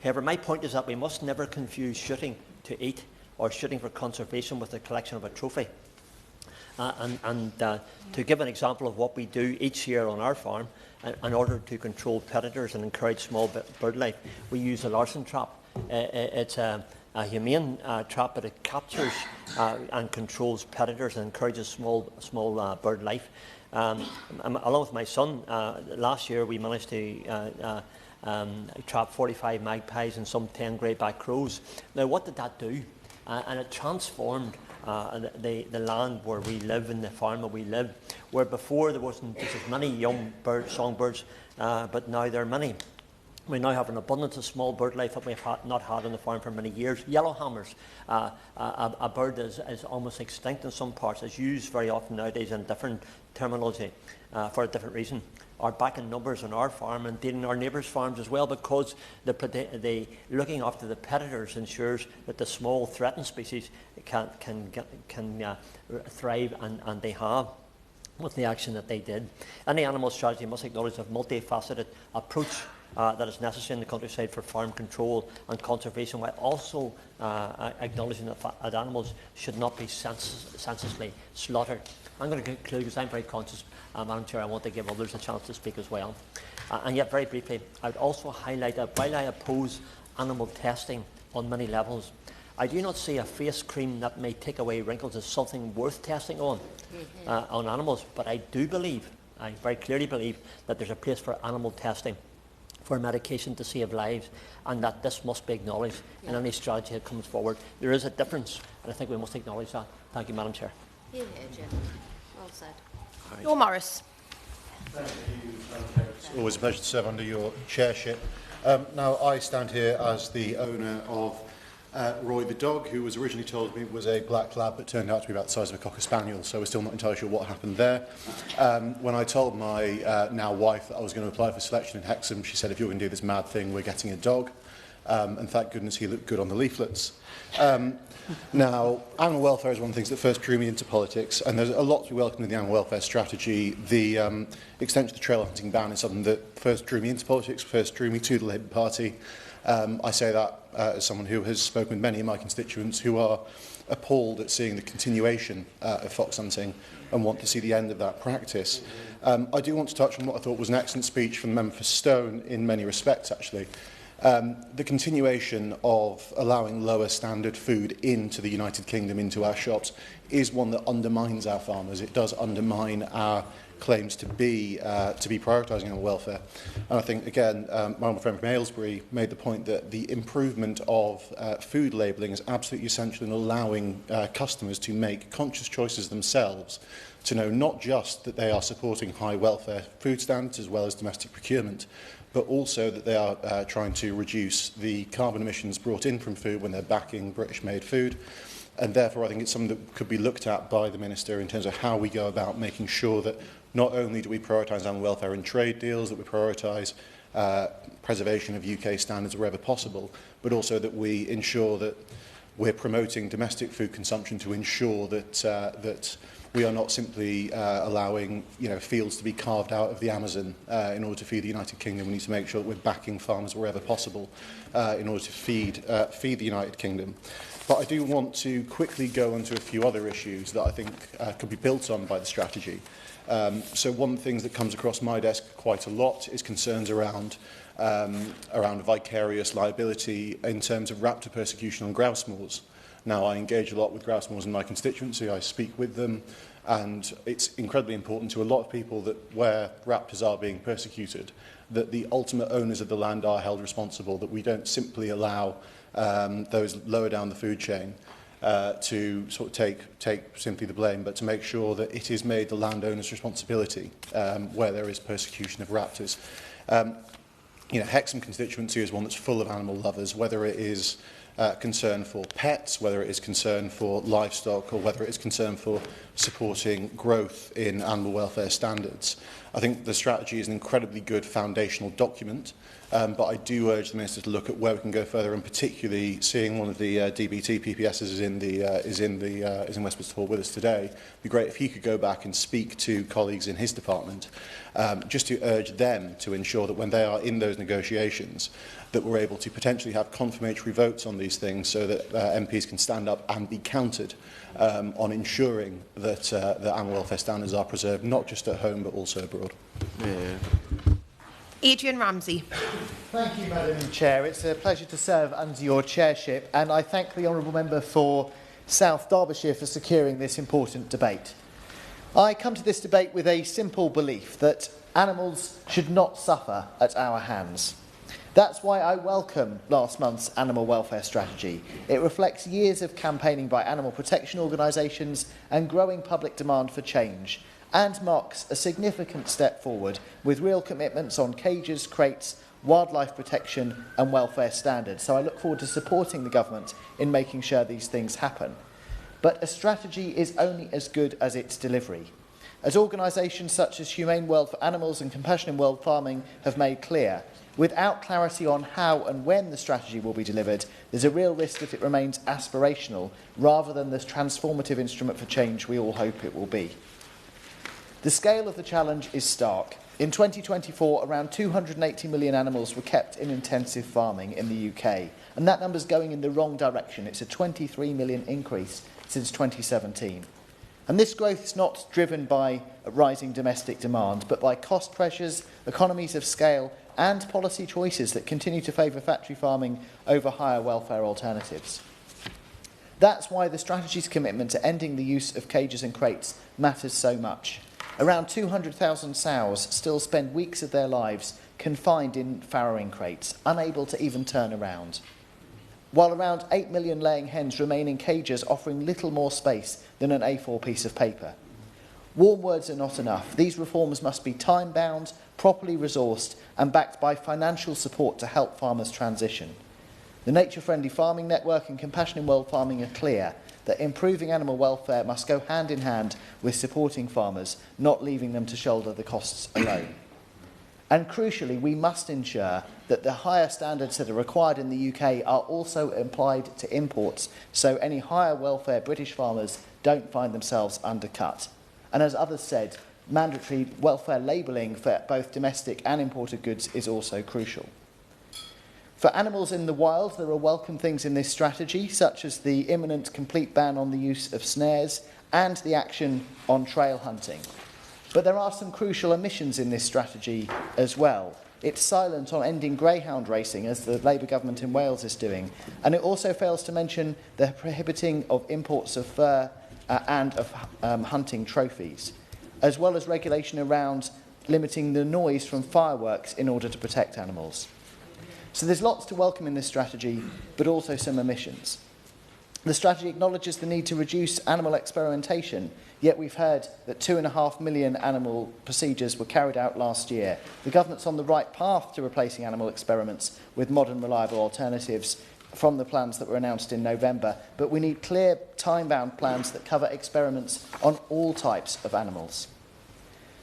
[SPEAKER 17] However, my point is that we must never confuse shooting to eat or shooting for conservation with the collection of a trophy. To give an example of what we do each year on our farm, in order to control predators and encourage small bird life, we use a larsen trap. It's a humane trap, but it captures and controls predators and encourages small bird life. Along with my son, last year we managed to trap 45 magpies and some 10 greyback crows. Now, what did that do? And it transformed the land where we live, in the farm where we live, where before there wasn't just as many young songbirds, but now there are many. We now have an abundance of small bird life that we've not had on the farm for many years. Yellowhammers, a bird that is almost extinct in some parts, is used very often nowadays in different terminology for a different reason, are back in numbers on our farm and in our neighbours' farms as well, because the looking after the predators ensures that the small threatened species can thrive, and they have with the action that they did. Any animal strategy must acknowledge a multifaceted approach that is necessary in the countryside for farm control and conservation, while also acknowledging that animals should not be senselessly slaughtered. I'm going to conclude because I'm very conscious, Madam Chair, I want to give others a chance to speak as well. And yet, very briefly, I would also highlight that while I oppose animal testing on many levels, I do not see a face cream that may take away wrinkles as something worth testing on animals. But I do believe, I very clearly believe, that there's a place for animal testing for medication to save lives, and that this must be acknowledged in any strategy that comes forward. There is a difference, and I think we must acknowledge that. Thank you, Madam Chair.
[SPEAKER 3] Here, Jim. Well said.
[SPEAKER 1] Your Morris.
[SPEAKER 18] Thank you, Madam Chair. It's always a pleasure to serve under your chairship. Now, I stand here as the owner of Roy the dog, who was originally told me was a black lab but turned out to be about the size of a Cocker Spaniel, so we're still not entirely sure what happened there. When I told my now wife that I was going to apply for selection in Hexham, she said, if you're going to do this mad thing, we're getting a dog. and thank goodness he looked good on the leaflets. Now, animal welfare is one of the things that first drew me into politics, and there's a lot to be welcomed in the animal welfare strategy. The extension of the trail hunting ban is something that first drew me into politics, first drew me to the Labour Party. I say that as someone who has spoken with many of my constituents who are appalled at seeing the continuation of fox hunting and want to see the end of that practice. I do want to touch on what I thought was an excellent speech from the member for Stone in many respects, actually. The continuation of allowing lower standard food into the United Kingdom, into our shops, is one that undermines our farmers. It does undermine our claims to be prioritising animal welfare. And I think, again, my honourable friend from Aylesbury made the point that the improvement of food labelling is absolutely essential in allowing customers to make conscious choices themselves, to know not just that they are supporting high welfare food standards as well as domestic procurement, but also that they are trying to reduce the carbon emissions brought in from food when they're backing British-made food. And therefore, I think it's something that could be looked at by the Minister in terms of how we go about making sure that not only do we prioritise animal welfare in trade deals, that we prioritise preservation of UK standards wherever possible, but also that we ensure that we're promoting domestic food consumption to ensure that that we are not simply allowing fields to be carved out of the Amazon in order to feed the United Kingdom. We need to make sure that we're backing farmers wherever possible in order to feed the United Kingdom. But I do want to quickly go on to a few other issues that I think could be built on by the strategy. So one of the things that comes across my desk quite a lot is concerns around vicarious liability in terms of raptor persecution on grouse moors. Now, I engage a lot with grouse moors in my constituency. I speak with them, and it's incredibly important to a lot of people that where raptors are being persecuted, that the ultimate owners of the land are held responsible, that we don't simply allow those lower down the food chain to sort of take simply the blame, but to make sure that it is made the landowner's responsibility where there is persecution of raptors. Hexham constituency is one that's full of animal lovers, whether it is concern for pets, whether it is concern for livestock, or whether it is concern for supporting growth in animal welfare standards. I think the strategy is an incredibly good foundational document, but I do urge the Minister to look at where we can go further, and particularly seeing one of the DBT PPSs is in Westminster Hall with us today. It'd be great if he could go back and speak to colleagues in his department, just to urge them to ensure that when they are in those negotiations, that we're able to potentially have confirmatory votes on these things so that MPs can stand up and be counted on ensuring that the animal welfare standards are preserved, not just at home but also abroad.
[SPEAKER 1] Yeah. Adrian Ramsey.
[SPEAKER 19] Thank you, Madam Chair. It's a pleasure to serve under your chairship, and I thank the Honourable Member for South Derbyshire for securing this important debate. I come to this debate with a simple belief that animals should not suffer at our hands. That's why I welcome last month's animal welfare strategy. It reflects years of campaigning by animal protection organisations and growing public demand for change, and marks a significant step forward with real commitments on cages, crates, wildlife protection and welfare standards. So I look forward to supporting the government in making sure these things happen. But a strategy is only as good as its delivery. As organisations such as Humane World for Animals and Compassion in World Farming have made clear, without clarity on how and when the strategy will be delivered, there's a real risk that it remains aspirational rather than the transformative instrument for change we all hope it will be. The scale of the challenge is stark. In 2024, around 280 million animals were kept in intensive farming in the UK, and that number's going in the wrong direction. It's a 23 million increase since 2017. And this growth is not driven by rising domestic demand, but by cost pressures, economies of scale, and policy choices that continue to favour factory farming over higher welfare alternatives. That's why the strategy's commitment to ending the use of cages and crates matters so much. Around 200,000 sows still spend weeks of their lives confined in farrowing crates, unable to even turn around, while around 8 million laying hens remain in cages offering little more space than an A4 piece of paper. Warm words are not enough. These reforms must be time-bound, properly resourced and backed by financial support to help farmers transition. The Nature Friendly Farming Network and Compassion in World Farming are clear that improving animal welfare must go hand in hand with supporting farmers, not leaving them to shoulder the costs alone. And crucially, we must ensure that the higher standards that are required in the UK are also applied to imports, so any higher welfare British farmers don't find themselves undercut. And as others said, mandatory welfare labelling for both domestic and imported goods is also crucial. For animals in the wild, there are welcome things in this strategy, such as the imminent complete ban on the use of snares and the action on trail hunting. But there are some crucial omissions in this strategy as well. It's silent on ending greyhound racing, as the Labour government in Wales is doing, and it also fails to mention the prohibiting of imports of fur and of hunting trophies, as well as regulation around limiting the noise from fireworks in order to protect animals. So there's lots to welcome in this strategy, but also some omissions. The strategy acknowledges the need to reduce animal experimentation, yet we've heard that 2.5 million animal procedures were carried out last year. The government's on the right path to replacing animal experiments with modern, reliable alternatives from the plans that were announced in November, but we need clear, time-bound plans that cover experiments on all types of animals.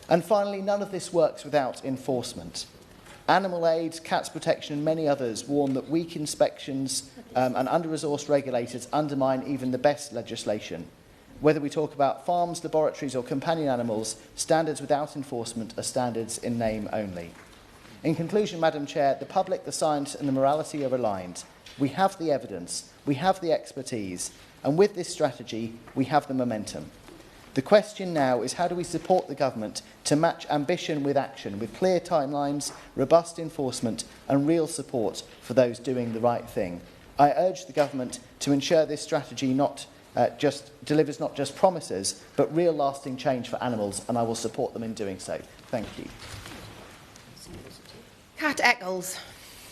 [SPEAKER 19] And finally, none of this works without enforcement. Animal Aid, Cats Protection and many others warn that weak inspections and under-resourced regulators undermine even the best legislation. Whether we talk about farms, laboratories or companion animals, standards without enforcement are standards in name only. In conclusion, Madam Chair, the public, the science and the morality are aligned. We have the evidence, we have the expertise, and with this strategy, we have the momentum. The question now is, how do we support the government to match ambition with action, with clear timelines, robust enforcement and real support for those doing the right thing? I urge the government to ensure this strategy delivers not just promises, but real lasting change for animals, and I will support them in doing so. Thank you.
[SPEAKER 1] Kat Eccles.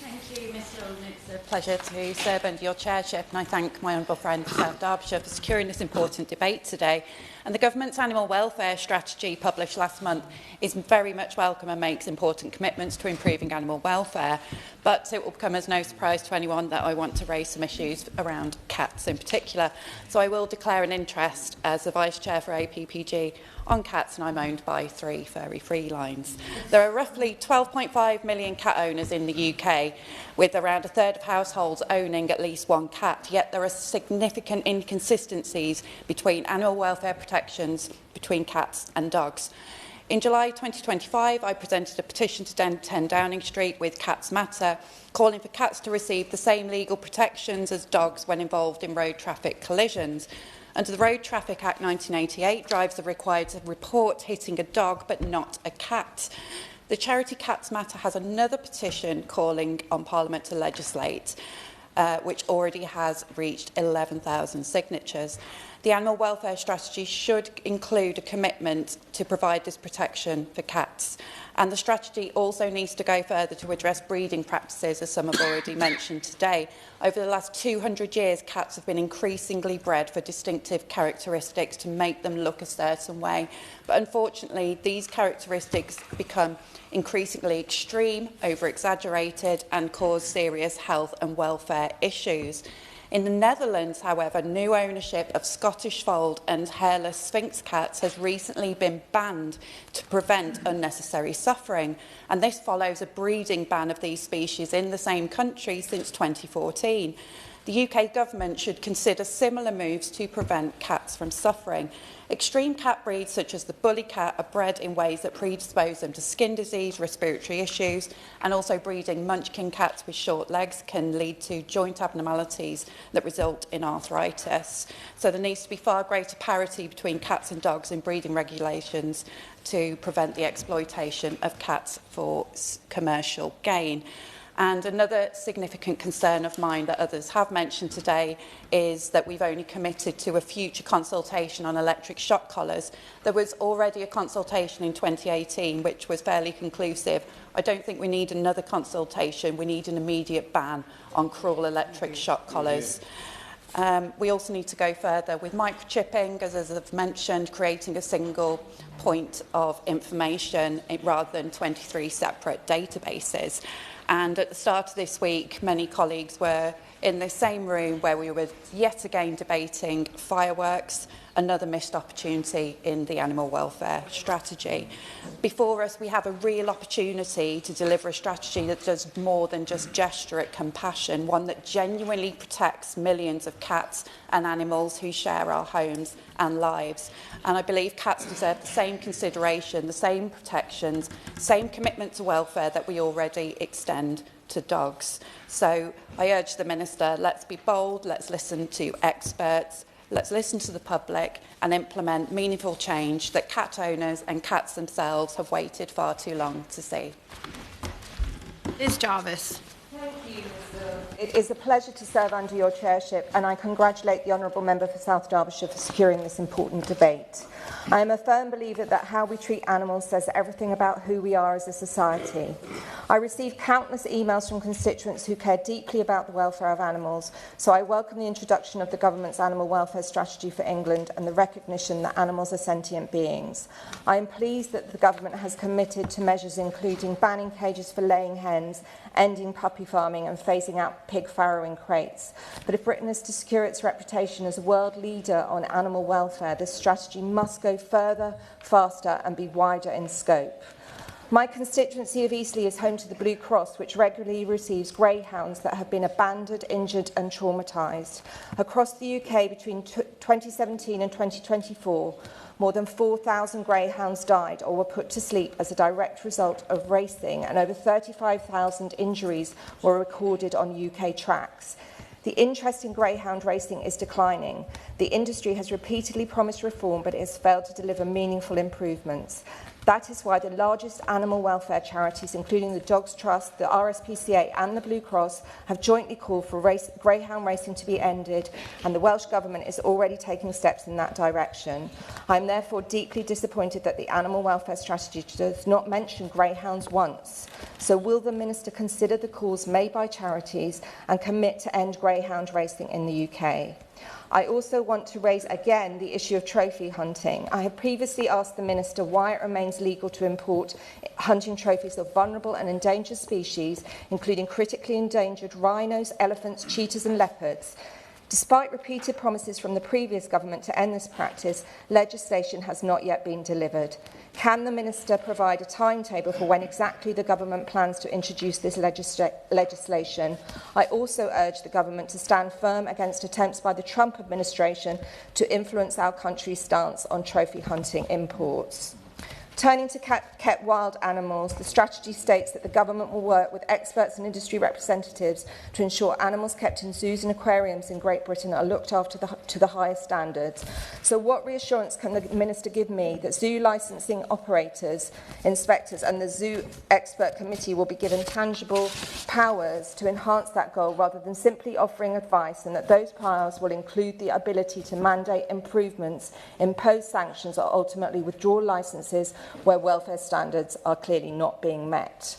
[SPEAKER 9] Thank you, Mr. Alden. It's a pleasure to serve under your chairship, and I thank my honourable friend for South Derbyshire for securing this important debate today. And the government's animal welfare strategy published last month is very much welcome and makes important commitments to improving animal welfare. But it will come as no surprise to anyone that I want to raise some issues around cats in particular. So I will declare an interest as the Vice Chair for APPG on cats, and I'm owned by 3 furry felines. There are roughly 12.5 million cat owners in the UK, with around a third of households owning at least one cat, yet there are significant inconsistencies between animal welfare protections between cats and dogs. In July 2025, I presented a petition to 10 Downing Street with Cats Matter, calling for cats to receive the same legal protections as dogs when involved in road traffic collisions. Under the Road Traffic Act 1988, drivers are required to report hitting a dog but not a cat. The charity Cats Matter has another petition calling on Parliament to legislate, which already has reached 11,000 signatures. The animal welfare strategy should include a commitment to provide this protection for cats. And the strategy also needs to go further to address breeding practices, as some have already mentioned today. Over the last 200 years, cats have been increasingly bred for distinctive characteristics to make them look a certain way. But unfortunately, these characteristics become increasingly extreme, over-exaggerated, and cause serious health and welfare issues. In the Netherlands, however, new ownership of Scottish fold and hairless Sphinx cats has recently been banned to prevent unnecessary suffering, and this follows a breeding ban of these species in the same country since 2014. The UK government should consider similar moves to prevent cats from suffering. Extreme cat breeds such as the bully cat are bred in ways that predispose them to skin disease, respiratory issues, and also breeding munchkin cats with short legs can lead to joint abnormalities that result in arthritis. So there needs to be far greater parity between cats and dogs in breeding regulations to prevent the exploitation of cats for commercial gain. And another significant concern of mine that others have mentioned today is that we've only committed to a future consultation on electric shock collars. There was already a consultation in 2018 which was fairly conclusive. I don't think we need another consultation. We need an immediate ban on cruel electric shock collars. We also need to go further with microchipping, as I've mentioned, creating a single point of information rather than 23 separate databases. And at the start of this week, many colleagues were
[SPEAKER 20] in this same room where we were yet again debating fireworks, another missed opportunity in the animal welfare strategy. Before us, we have a real opportunity to deliver a strategy that does more than just gesture at compassion, one that genuinely protects millions of cats and animals who share our homes and lives. And I believe cats deserve the same consideration, the same protections, same commitment to welfare that we already extend to dogs. So I urge the Minister, let's be bold, let's listen to experts, let's listen to the public and implement meaningful change that cat owners and cats themselves have waited far too long to see.
[SPEAKER 1] Liz Jarvis.
[SPEAKER 21] Thank you, It is a pleasure to serve under your chairship, and I congratulate the Honourable Member for South Derbyshire for securing this important debate. I am a firm believer that how we treat animals says everything about who we are as a society. I receive countless emails from constituents who care deeply about the welfare of animals, so I welcome the introduction of the Government's Animal Welfare Strategy for England and the recognition that animals are sentient beings. I am pleased that the Government has committed to measures including banning cages for laying hens, ending puppy farming and phasing out pig farrowing crates. But if Britain is to secure its reputation as a world leader on animal welfare, this strategy must go further, faster and be wider in scope. My constituency of Eastleigh is home to the Blue Cross, which regularly receives greyhounds that have been abandoned, injured and traumatised. Across the UK between 2017 and 2024, more than 4,000 greyhounds died or were put to sleep as a direct result of racing, and over 35,000 injuries were recorded on UK tracks. The interest in greyhound racing is declining. The industry has repeatedly promised reform, but it has failed to deliver meaningful improvements. That is why the largest animal welfare charities, including the Dogs Trust, the RSPCA and the Blue Cross, have jointly called for greyhound racing to be ended, and the Welsh Government is already taking steps in that direction. I am therefore deeply disappointed that the animal welfare strategy does not mention greyhounds once. So will the Minister consider the calls made by charities and commit to end greyhound racing in the UK? I also want to raise again the issue of trophy hunting. I have previously asked the Minister why it remains legal to import hunting trophies of vulnerable and endangered species, including critically endangered rhinos, elephants, cheetahs and leopards. Despite repeated promises from the previous government to end this practice, legislation has not yet been delivered. Can the Minister provide a timetable for when exactly the government plans to introduce this legislation? I also urge the government to stand firm against attempts by the Trump administration to influence our country's stance on trophy hunting imports. Turning to kept wild animals, the strategy states that the government will work with experts and industry representatives to ensure animals kept in zoos and aquariums in Great Britain are looked after to the highest standards. So what reassurance can the Minister give me that zoo licensing operators, inspectors and the Zoo Expert Committee will be given tangible powers to enhance that goal rather than simply offering advice, and that those powers will include the ability to mandate improvements, impose sanctions or ultimately withdraw licences where welfare standards are clearly not being met.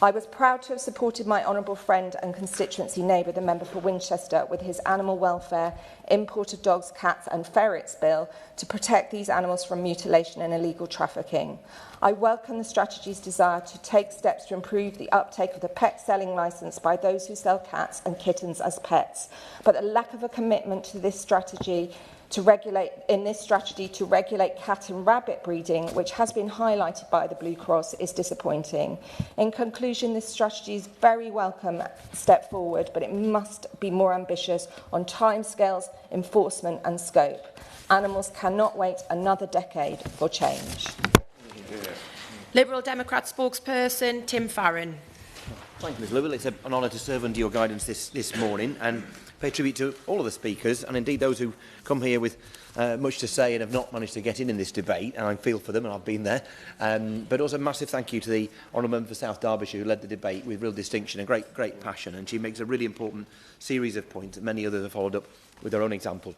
[SPEAKER 21] I was proud to have supported my honourable friend and constituency neighbour, the member for Winchester, with his animal welfare, import of dogs, cats and ferrets bill to protect these animals from mutilation and illegal trafficking. I welcome the strategy's desire to take steps to improve the uptake of the pet selling licence by those who sell cats and kittens as pets, but the lack of a commitment to this strategy to regulate cat and rabbit breeding, which has been highlighted by the Blue Cross, is disappointing. In conclusion, this strategy is a very welcome step forward, but it must be more ambitious on timescales, enforcement and scope. Animals cannot wait another decade for change.
[SPEAKER 1] Liberal Democrat spokesperson Tim Farron.
[SPEAKER 22] Thank you, Ms Lewell. It's an honour to serve under your guidance this morning and pay tribute to all of the speakers and indeed those who come here with much to say and have not managed to get in this debate, and I feel for them and I've been there. But also a massive thank you to the Honourable Member for South Derbyshire who led the debate with real distinction and great passion, and she makes a really important series of points that many others have followed up with their own example.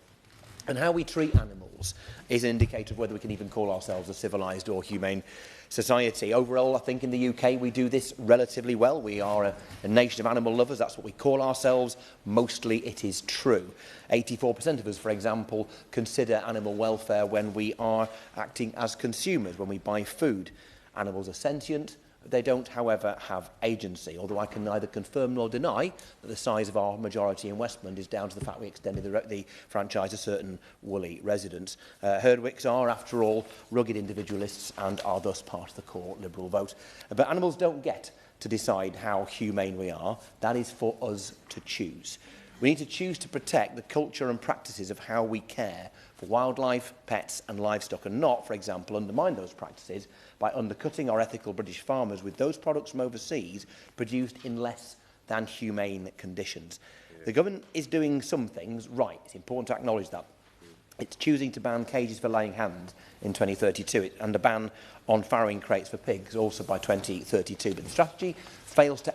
[SPEAKER 22] And how we treat animals is an indicator of whether we can even call ourselves a civilised or humane society. Overall, I think in the UK we do this relatively well. We are a nation of animal lovers. That's what we call ourselves. Mostly it is true. 84% of us, for example, consider animal welfare when we are acting as consumers, when we buy food. Animals are sentient, They don't, however, have agency, although I can neither confirm nor deny that the size of our majority in Westmorland is down to the fact we extended the franchise to certain woolly residents. Herdwicks are, after all, rugged individualists and are thus part of the core Liberal vote. But animals don't get to decide how humane we are. That is for us to choose. We need to choose to protect the culture and practices of how we care for wildlife, pets and livestock, and not, for example, undermine those practices by undercutting our ethical British farmers with those products from overseas produced in less than humane conditions. The government is doing some things right. It's important to acknowledge that. It's choosing to ban cages for laying hens in 2032 and a ban on farrowing crates for pigs also by 2032. But the strategy fails to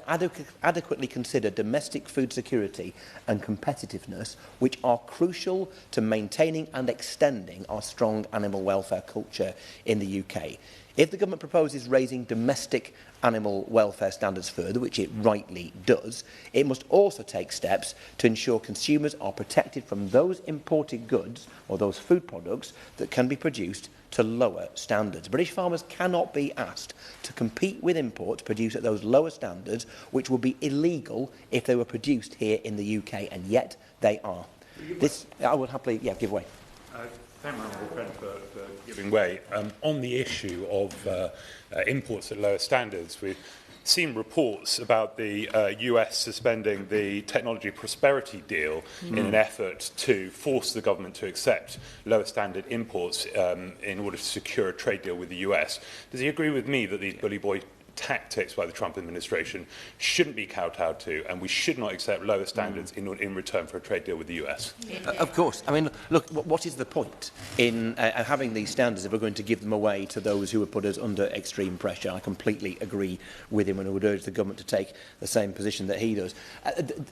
[SPEAKER 22] adequately consider domestic food security and competitiveness, which are crucial to maintaining and extending our strong animal welfare culture in the UK. If the government proposes raising domestic animal welfare standards further, which it rightly does, it must also take steps to ensure consumers are protected from those imported goods or those food products that can be produced to lower standards. British farmers cannot be asked to compete with imports produced at those lower standards, which would be illegal if they were produced here in the UK, and yet they are. This, I would happily, give way.
[SPEAKER 4] Thank my honourable friend for giving way. On the issue of imports at lower standards, we've seen reports about the US suspending the technology prosperity deal in an effort to force the government to accept lower standard imports in order to secure a trade deal with the US. Does he agree with me that these bully boy tactics by the Trump administration shouldn't be kowtowed to, and we should not accept lower standards in return for a trade deal with the US?
[SPEAKER 22] Of course. I mean, look, what is the point in having these standards if we're going to give them away to those who have put us under extreme pressure? I completely agree with him and I would urge the government to take the same position that he does.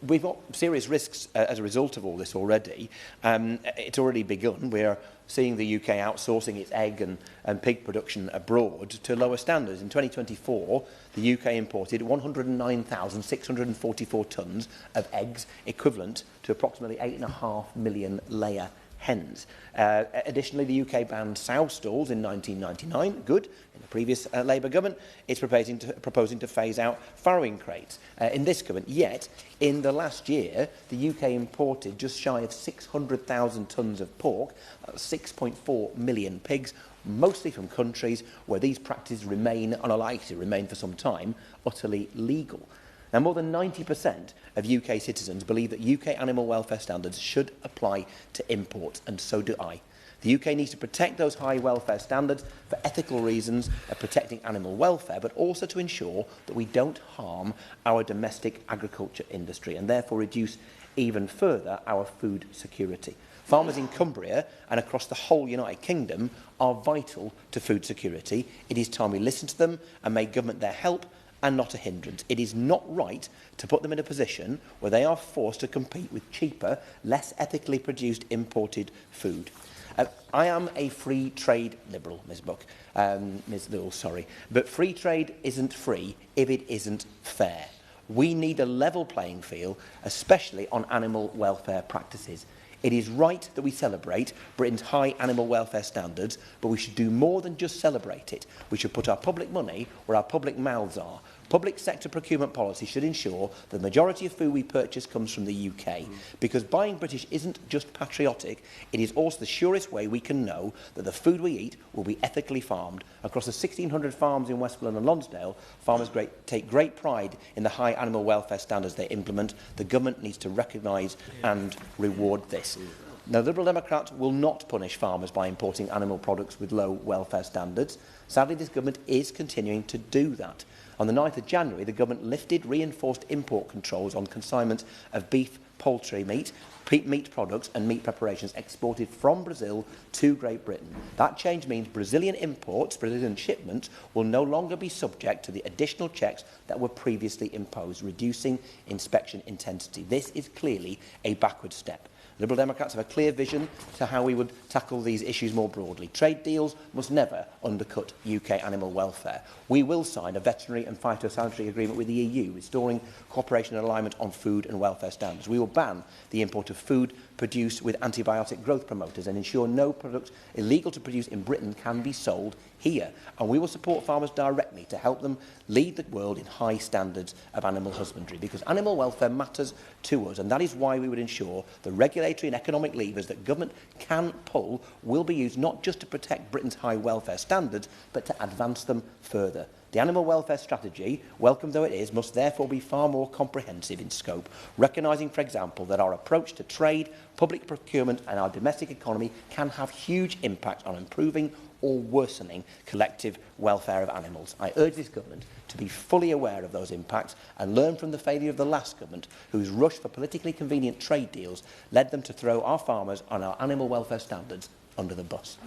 [SPEAKER 22] We've got serious risks as a result of all this already. It's already begun. We're seeing the UK outsourcing its egg and pig production abroad to lower standards. In 2024, the UK imported 109,644 tonnes of eggs, equivalent to approximately 8.5 million layer hens. Additionally, the UK banned sow stalls in 1999, good, in the previous Labour government. It's proposing to phase out farrowing crates in this government. Yet, in the last year, the UK imported just shy of 600,000 tonnes of pork, 6.4 million pigs, mostly from countries where these practices remain, and are likely to remain for some time, utterly legal. Now, more than 90% of UK citizens believe that UK animal welfare standards should apply to imports, and so do I. The UK needs to protect those high welfare standards for ethical reasons of protecting animal welfare, but also to ensure that we don't harm our domestic agriculture industry and therefore reduce even further our food security. Farmers in Cumbria and across the whole United Kingdom are vital to food security. It is time we listen to them and make government their help and not a hindrance. It is not right to put them in a position where they are forced to compete with cheaper, less ethically produced imported food. I am a free trade liberal, Ms. Buck, Ms. Lill, sorry, but free trade isn't free if it isn't fair. We need a level playing field, especially on animal welfare practices. It is right that we celebrate Britain's high animal welfare standards, but we should do more than just celebrate it. We should put our public money where our public mouths are. Public sector procurement policy should ensure that the majority of food we purchase comes from the UK, because buying British isn't just patriotic, it is also the surest way we can know that the food we eat will be ethically farmed. Across the 1,600 farms in Westmorland and Lonsdale, farmers take great pride in the high animal welfare standards they implement. The government needs to recognise and reward this. Now, Liberal Democrats will not punish farmers by importing animal products with low welfare standards. Sadly, this government is continuing to do that. On the 9th of January, the government lifted reinforced import controls on consignment of beef, poultry meat, meat products and meat preparations exported from Brazil to Great Britain. That change means Brazilian imports, Brazilian shipments, will no longer be subject to the additional checks that were previously imposed, reducing inspection intensity. This is clearly a backward step. Liberal Democrats have a clear vision to how we would tackle these issues more broadly. Trade deals must never undercut UK animal welfare. We will sign a veterinary and phytosanitary agreement with the EU, restoring cooperation and alignment on food and welfare standards. We will ban the import of food produced with antibiotic growth promoters and ensure no product illegal to produce in Britain can be sold here. And we will support farmers directly to help them lead the world in high standards of animal husbandry, because animal welfare matters to us, and that is why we would ensure the regulatory and economic levers that government can pull will be used not just to protect Britain's high welfare standards, but to advance them further. The animal welfare strategy, welcome though it is, must therefore be far more comprehensive in scope, recognising, for example, that our approach to trade, public procurement and our domestic economy can have huge impact on improving or worsening collective welfare of animals. I urge this government to be fully aware of those impacts and learn from the failure of the last government, whose rush for politically convenient trade deals led them to throw our farmers and our animal welfare standards under the bus.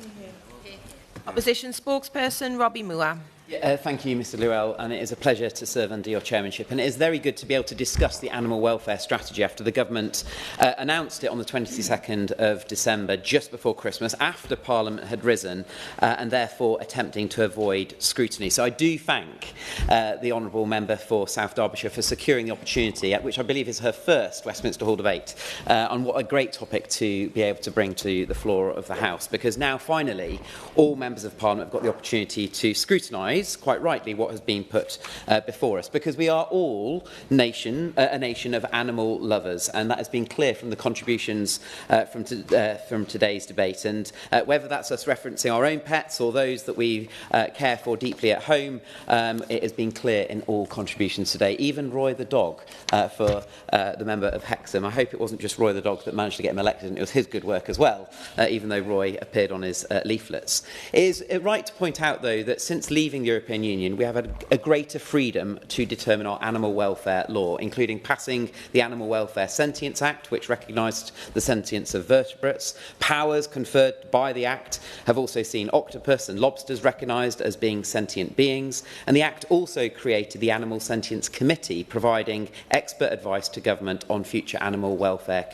[SPEAKER 1] Opposition spokesperson Robbie Moore.
[SPEAKER 5] Thank you, Mr Llewellyn, and it is a pleasure to serve under your chairmanship. And it is very good to be able to discuss the animal welfare strategy after the government announced it on the 22nd of December, just before Christmas, after Parliament had risen, and therefore attempting to avoid scrutiny. So I do thank the honourable member for South Derbyshire for securing the opportunity, at which I believe is her first Westminster Hall debate, on what a great topic to be able to bring to the floor of the House, because now finally all members of Parliament have got the opportunity to scrutinise quite rightly what has been put before us, because we are all a nation of animal lovers, and that has been clear from the contributions from today's debate. And whether that's us referencing our own pets or those that we care for deeply at home, it has been clear in all contributions today. Even Roy the dog, for the member of Hexham. I hope it wasn't just Roy the dog that managed to get him elected, and it was his good work as well, even though Roy appeared on his leaflets. It is right to point out, though, that since leaving the European Union, we have had a greater freedom to determine our animal welfare law, including passing the Animal Welfare Sentience Act, which recognised the sentience of vertebrates. Powers conferred by the Act have also seen octopus and lobsters recognised as being sentient beings, and the Act also created the Animal Sentience Committee, providing expert advice to government on future animal welfare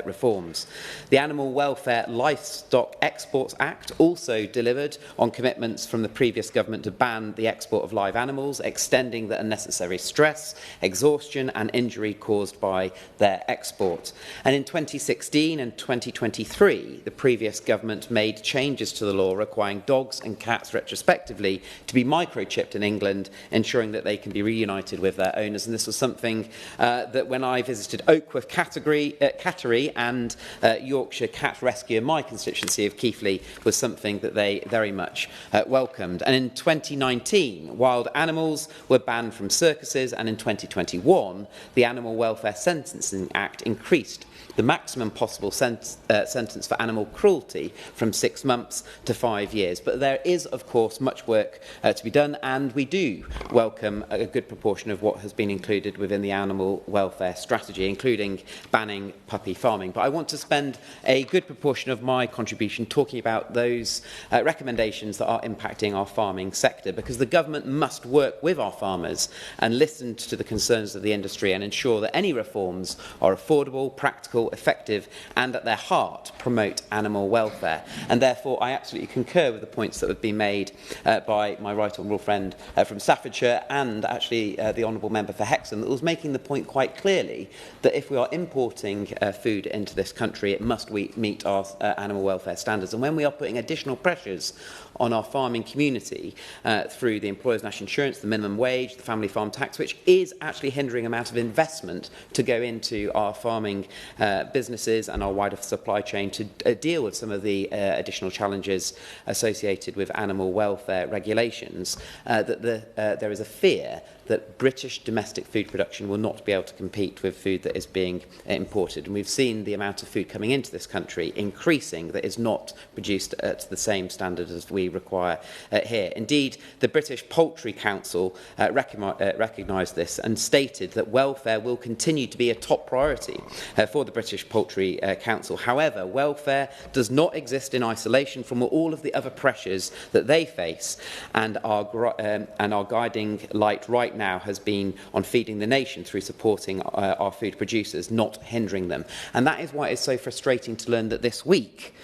[SPEAKER 5] reforms. The Animal Welfare Livestock Exports Act also delivered on commitments from the previous government to ban the export of live animals, extending the unnecessary stress, exhaustion and injury caused by their export. And in 2016 and 2023, the previous government made changes to the law requiring dogs and cats retrospectively to be microchipped in England, ensuring that they can be reunited with their owners. And this was something that when I visited Oakworth Cattery and Yorkshire Cat Rescue in my constituency of Keighley, was something that they very much welcomed. And in 2019, wild animals were banned from circuses, and in 2021, the Animal Welfare Sentencing Act increased the maximum possible sentence for animal cruelty from 6 months to 5 years. But there is, of course, much work to be done, and we do welcome a good proportion of what has been included within the animal welfare strategy, including banning puppy farming. But I want to spend a good proportion of my contribution talking about those recommendations that are impacting our farming sector, because the government must work with our farmers and listen to the concerns of the industry and ensure that any reforms are affordable, practical, effective and at their heart promote animal welfare. And therefore I absolutely concur with the points that have been made by my right honourable friend from Staffordshire, and actually the honourable member for Hexham, that was making the point quite clearly that if we are importing food into this country, it must meet our animal welfare standards. And when we are putting additional pressures on our farming community through the Employers' National Insurance, the minimum wage, the family farm tax, which is actually hindering the amount of investment to go into our farming businesses and our wider supply chain to deal with some of the additional challenges associated with animal welfare regulations, that there is a fear that British domestic food production will not be able to compete with food that is being imported. And we've seen the amount of food coming into this country increasing that is not produced at the same standard as we require here. Indeed, the British Poultry Council recognised this and stated that welfare will continue to be a top priority for the British Poultry Council. However, welfare does not exist in isolation from all of the other pressures that they face, and our guiding light right now has been on feeding the nation through supporting our food producers, not hindering them. And that is why it's so frustrating to learn that this week,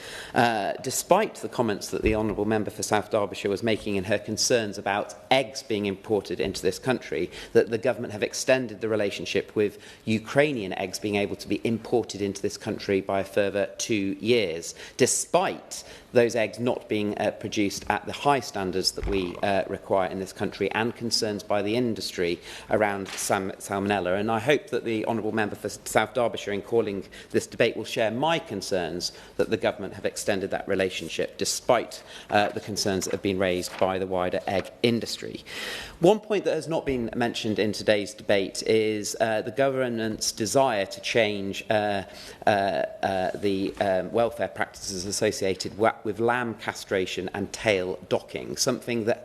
[SPEAKER 5] despite the comments that the honourable member for South Derbyshire was making in her concerns about eggs being imported into this country, that the government have extended the relationship with Ukrainian eggs being able to be imported into this country by a further 2 years, despite those eggs not being produced at the high standards that we require in this country, and concerns by the industry around salmonella. And I hope that the honourable member for South Derbyshire, in calling this debate, will share my concerns that the government have extended that relationship despite the concerns that have been raised by the wider egg industry. One point that has not been mentioned in today's debate is the government's desire to change the welfare practices associated with lamb castration and tail docking, something that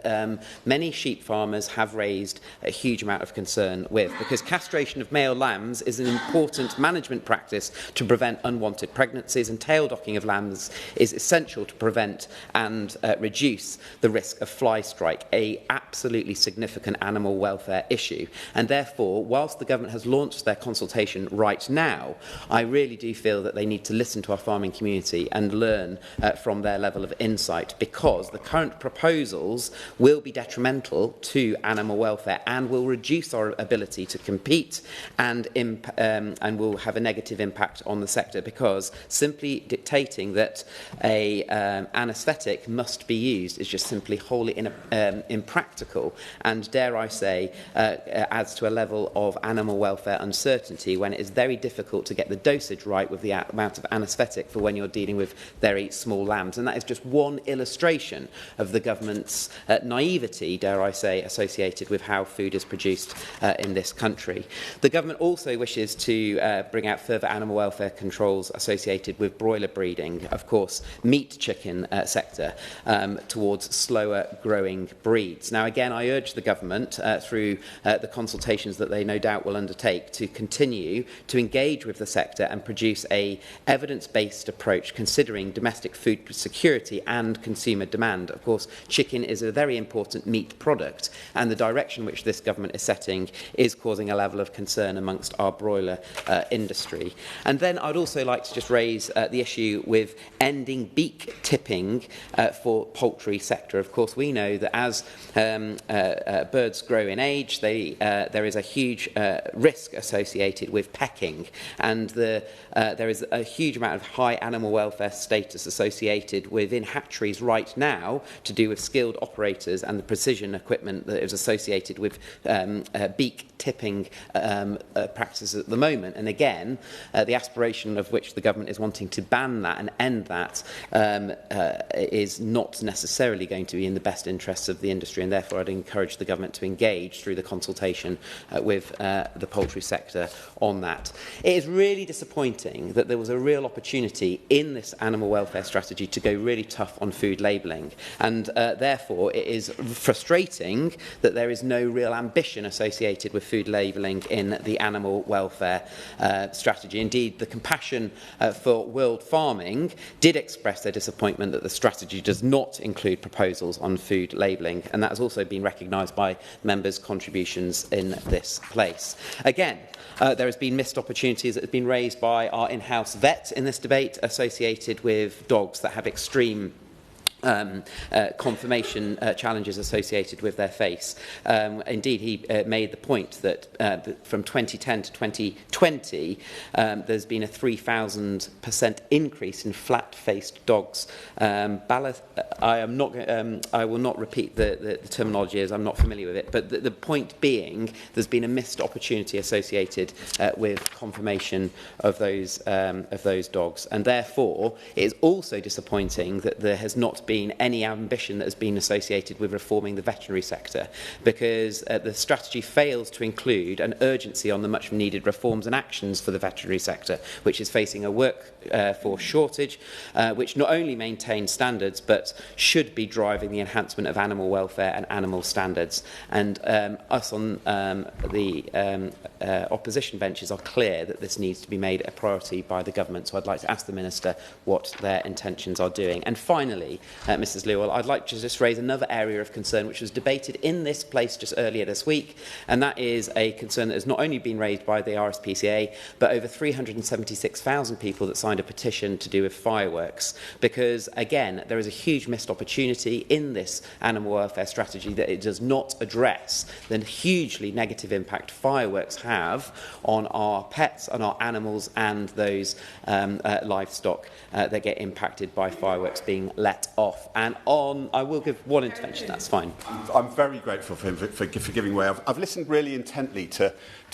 [SPEAKER 5] many sheep farmers have raised a huge amount of concern with, because castration of male lambs is an important management practice to prevent unwanted pregnancies, and tail docking of lambs is essential to prevent and reduce the risk of fly strike, a absolutely significant animal welfare issue. And therefore, whilst the government has launched their consultation right now, I really do feel that they need to listen to our farming community and learn from their level of insight, because the current proposals will be detrimental to animal welfare and will reduce our ability to compete, and will have a negative impact on the sector, because simply dictating that a anaesthetic must be used is just simply wholly impractical, and dare I say adds to a level of animal welfare uncertainty when it is very difficult to get the dosage right with the amount of anaesthetic for when you're dealing with very small lambs. And that is just one illustration of the government's naivety, dare I say, associated with how food is produced in this country. The government also wishes to bring out further animal welfare controls associated with broiler breeding, of course, meat chicken sector, towards slower growing breeds. Now, again, I urge the government, through the consultations that they no doubt will undertake, to continue to engage with the sector and produce a evidence-based approach considering domestic food security and consumer demand. Of course, chicken is a very important meat product, and the direction which this government is setting is causing a level of concern amongst our broiler industry. And then I'd also like to just raise the issue with ending beak tipping for poultry sector. Of course, we know that as birds grow in age, there is a huge risk associated with pecking, and there is a huge amount of high animal welfare status associated within hatcheries right now to do with skilled operators and the precision equipment that is associated with beak tipping practices at the moment. And again, the aspiration of which the government is wanting to ban that and end that is not necessarily going to be in the best interests of the industry, and therefore I'd encourage the government to engage through the consultation with the poultry sector on that. It is really disappointing that there was a real opportunity in this animal welfare strategy to go really tough on food labelling, and therefore it is frustrating that there is no real ambition associated with food labelling in the animal welfare strategy. Indeed, the Compassion for World Farming did express their disappointment that the strategy does not include proposals on food labelling, and that has also been recognised by members' contributions in this place. Again, there has been missed opportunities that have been raised by our in-house vet in this debate associated with dogs that have extreme conformation challenges associated with their face. Indeed, he made the point that from 2010 to 2020, there's been a 3,000% increase in flat-faced dogs. I will not repeat the terminology as I'm not familiar with it, but the point being, there's been a missed opportunity associated with conformation of those dogs, and therefore it is also disappointing that there has not been any ambition that has been associated with reforming the veterinary sector, because the strategy fails to include an urgency on the much needed reforms and actions for the veterinary sector, which is facing a workforce shortage, which not only maintains standards but should be driving the enhancement of animal welfare and animal standards. And us on the opposition benches are clear that this needs to be made a priority by the government. So I'd like to ask the Minister what their intentions are doing. And finally, Mrs Lewell, I'd like to just raise another area of concern which was debated in this place just earlier this week, and that is a concern that has not only been raised by the RSPCA, but over 376,000 people that signed a petition to do with fireworks. Because, again, there is a huge missed opportunity in this animal welfare strategy that it does not address the hugely negative impact fireworks have on our pets, on our animals, and those livestock that get impacted by fireworks being let off. And I will give one intervention, that's fine.
[SPEAKER 12] I'm very grateful for him for giving way. I've listened really intently to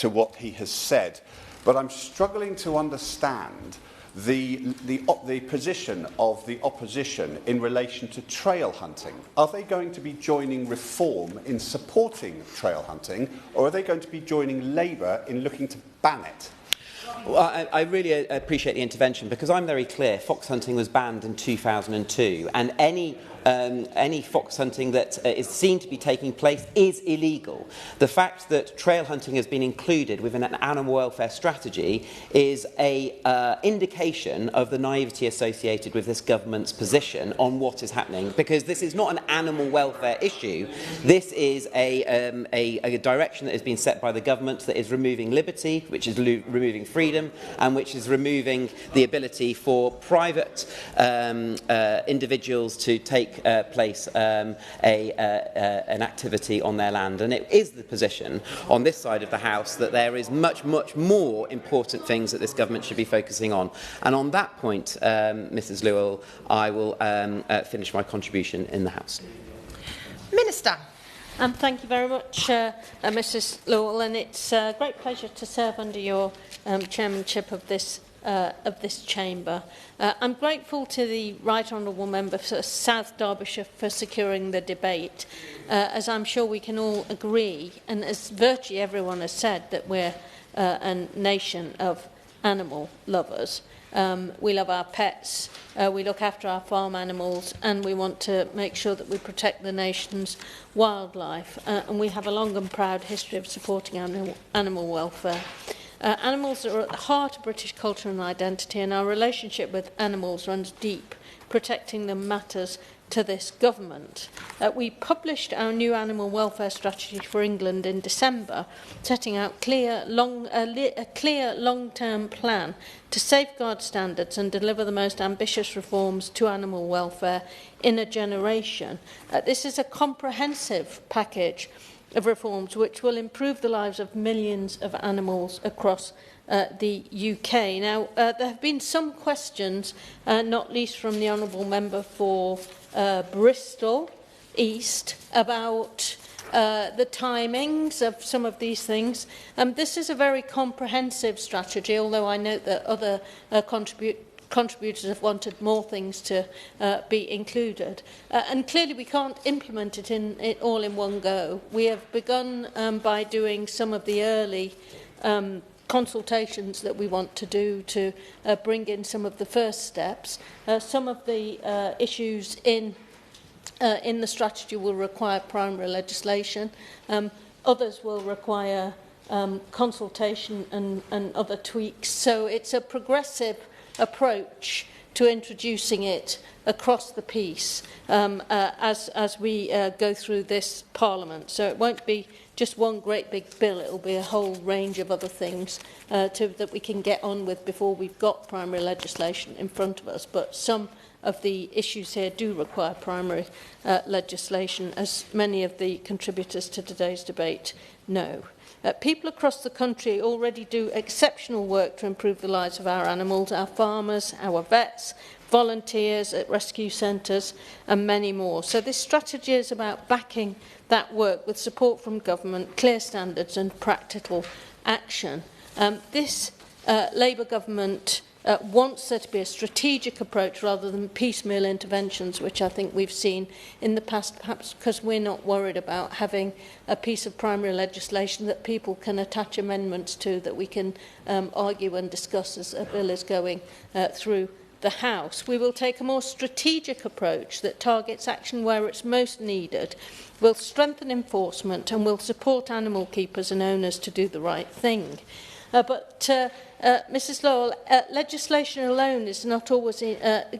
[SPEAKER 12] what he has said, but I'm struggling to understand the position of the opposition in relation to trail hunting. Are they going to be joining Reform in supporting trail hunting, or are they going to be joining Labour in looking to ban it?
[SPEAKER 5] Well, I really appreciate the intervention, because I'm very clear. Fox hunting was banned in 2002, and any fox hunting that is seen to be taking place is illegal. The fact that trail hunting has been included within an animal welfare strategy is an indication of the naivety associated with this government's position on what is happening, because this is not an animal welfare issue. This is a direction that has been set by the government that is removing liberty, which is removing freedom, and which is removing the ability for private individuals to take an activity on their land. And it is the position on this side of the House that there is much, much more important things that this government should be focusing on. And on that point, Mrs Lewell, I will finish my contribution in the House.
[SPEAKER 1] Minister.
[SPEAKER 2] Thank you very much, Mrs Lewell, and it's a great pleasure to serve under your chairmanship of this chamber. I'm grateful to the Right Honourable Member for South Derbyshire for securing the debate, as I'm sure we can all agree, and as virtually everyone has said, that we're a nation of animal lovers. We love our pets, we look after our farm animals, and we want to make sure that we protect the nation's wildlife. And we have a long and proud history of supporting animal welfare. Animals are at the heart of British culture and identity, and our relationship with animals runs deep. Protecting them matters to this government. We published our new animal welfare strategy for England in December, setting out a clear long-term plan to safeguard standards and deliver the most ambitious reforms to animal welfare in a generation. This is a comprehensive package of reforms which will improve the lives of millions of animals across the UK. Now, there have been some questions, not least from the Honourable Member for Bristol East, about the timings of some of these things. This is a very comprehensive strategy, although I note that other contributors have wanted more things to be included. And clearly we can't implement it all in one go. We have begun by doing some of the early consultations that we want to do to bring in some of the first steps. Some of the issues in the strategy will require primary legislation. Others will require consultation and other tweaks. So it's a progressive approach to introducing it across the piece as we go through this Parliament. So it won't be just one great big bill, it will be a whole range of other things that we can get on with before we've got primary legislation in front of us. But some of the issues here do require primary legislation, as many of the contributors to today's debate know. People across the country already do exceptional work to improve the lives of our animals, our farmers, our vets, volunteers at rescue centres and many more. So this strategy is about backing that work with support from government, clear standards and practical action. This Labour government wants there to be a strategic approach rather than piecemeal interventions, which I think we've seen in the past, perhaps because we're not worried about having a piece of primary legislation that people can attach amendments to, that we can argue and discuss as a bill is going through the House. We will take a more strategic approach that targets action where it's most needed, will strengthen enforcement and will support animal keepers and owners to do the right thing. Mrs Lowell, legislation alone is not always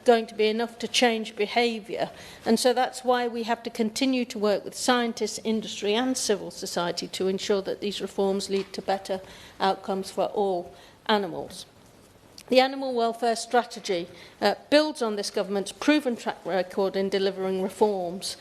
[SPEAKER 2] going to be enough to change behaviour, and so that's why we have to continue to work with scientists, industry and civil society to ensure that these reforms lead to better outcomes for all animals. The Animal Welfare Strategy builds on this government's proven track record in delivering reforms,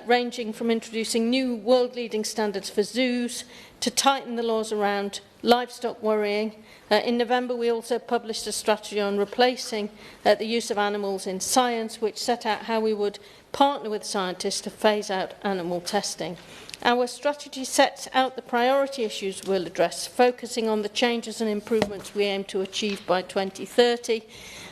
[SPEAKER 2] ranging from introducing new world-leading standards for zoos to tighten the laws around livestock worrying. In November, we also published a strategy on replacing the use of animals in science, which set out how we would partner with scientists to phase out animal testing. Our strategy sets out the priority issues we'll address, focusing on the changes and improvements we aim to achieve by 2030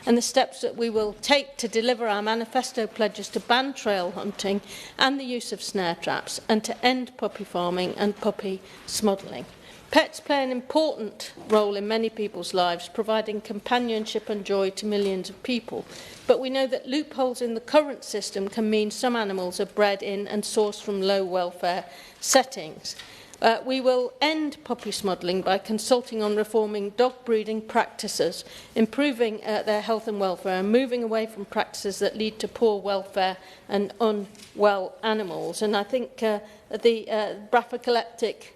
[SPEAKER 2] and the steps that we will take to deliver our manifesto pledges to ban trail hunting and the use of snare traps and to end puppy farming and puppy smuggling. Pets play an important role in many people's lives, providing companionship and joy to millions of people. But we know that loopholes in the current system can mean some animals are bred in and sourced from low welfare settings. We will end puppy smuggling by consulting on reforming dog breeding practices, improving their health and welfare, and moving away from practices that lead to poor welfare and unwell animals. And I think the brachycephalic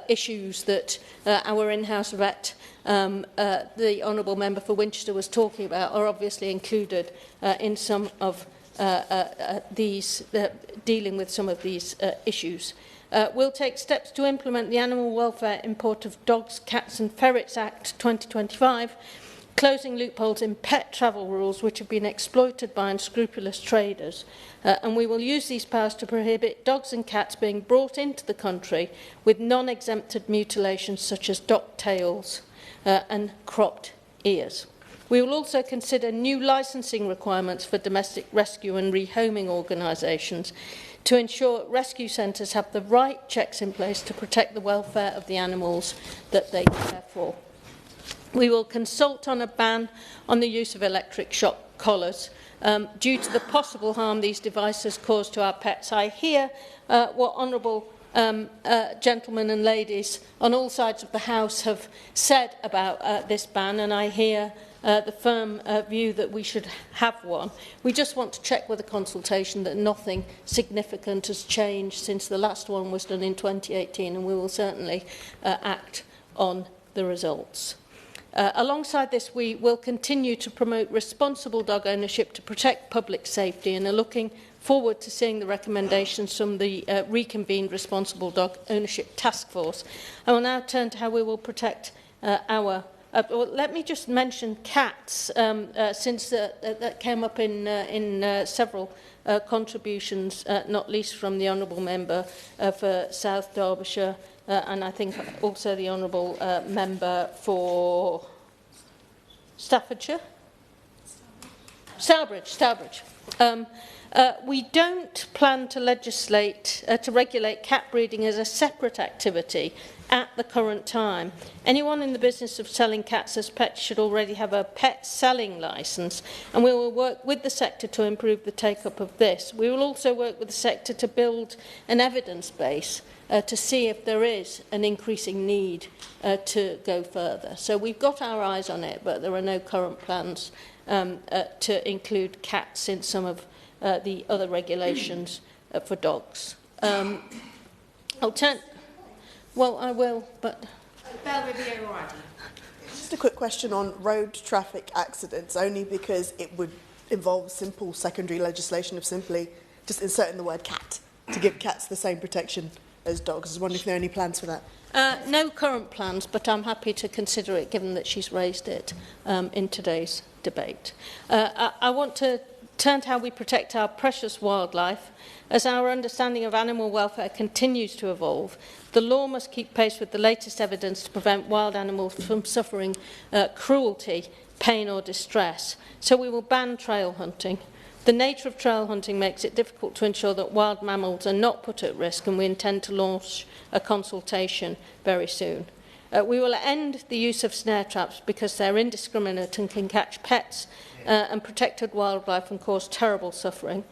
[SPEAKER 2] issues that our in-house vet, the Honourable Member for Winchester, was talking about are obviously included in some of these, dealing with some of these issues. We'll take steps to implement the Animal Welfare Import of Dogs, Cats and Ferrets Act 2025, closing loopholes in pet travel rules which have been exploited by unscrupulous traders. And we will use these powers to prohibit dogs and cats being brought into the country with non-exempted mutilations such as dock tails and cropped ears. We will also consider new licensing requirements for domestic rescue and rehoming organisations to ensure rescue centres have the right checks in place to protect the welfare of the animals that they care for. We will consult on a ban on the use of electric shock collars due to the possible harm these devices cause to our pets. I hear what honourable gentlemen and ladies on all sides of the House have said about this ban, and I hear the firm view that we should have one. We just want to check with the consultation that nothing significant has changed since the last one was done in 2018, and we will certainly act on the results. Alongside this, we will continue to promote responsible dog ownership to protect public safety and are looking forward to seeing the recommendations from the reconvened Responsible Dog Ownership Task Force. I will now turn to how we will protect our well, let me just mention cats, since that came up in several contributions, not least from the Honourable Member for South Derbyshire, and I think also the Honourable Member for Staffordshire? Stourbridge. We don't plan to legislate, to regulate cat breeding as a separate activity at the current time. Anyone in the business of selling cats as pets should already have a pet selling licence, and we will work with the sector to improve the take-up of this. We will also work with the sector to build an evidence base to see if there is an increasing need to go further. So we've got our eyes on it, but there are no current plans to include cats in some of the other regulations for dogs. Well, I will, but...
[SPEAKER 6] Just a quick question on road traffic accidents, only because it would involve simple secondary legislation of simply just inserting the word cat to give cats the same protection as dogs. I was wondering if there are any plans for that.
[SPEAKER 2] No current plans, but I'm happy to consider it given that she's raised it in today's debate. I want to turn to how we protect our precious wildlife. As our understanding of animal welfare continues to evolve, the law must keep pace with the latest evidence to prevent wild animals from suffering cruelty, pain or distress. So we will ban trail hunting. The nature of trail hunting makes it difficult to ensure that wild mammals are not put at risk, and we intend to launch a consultation very soon. We will end the use of snare traps because they're indiscriminate and can catch pets and protected wildlife and cause terrible suffering.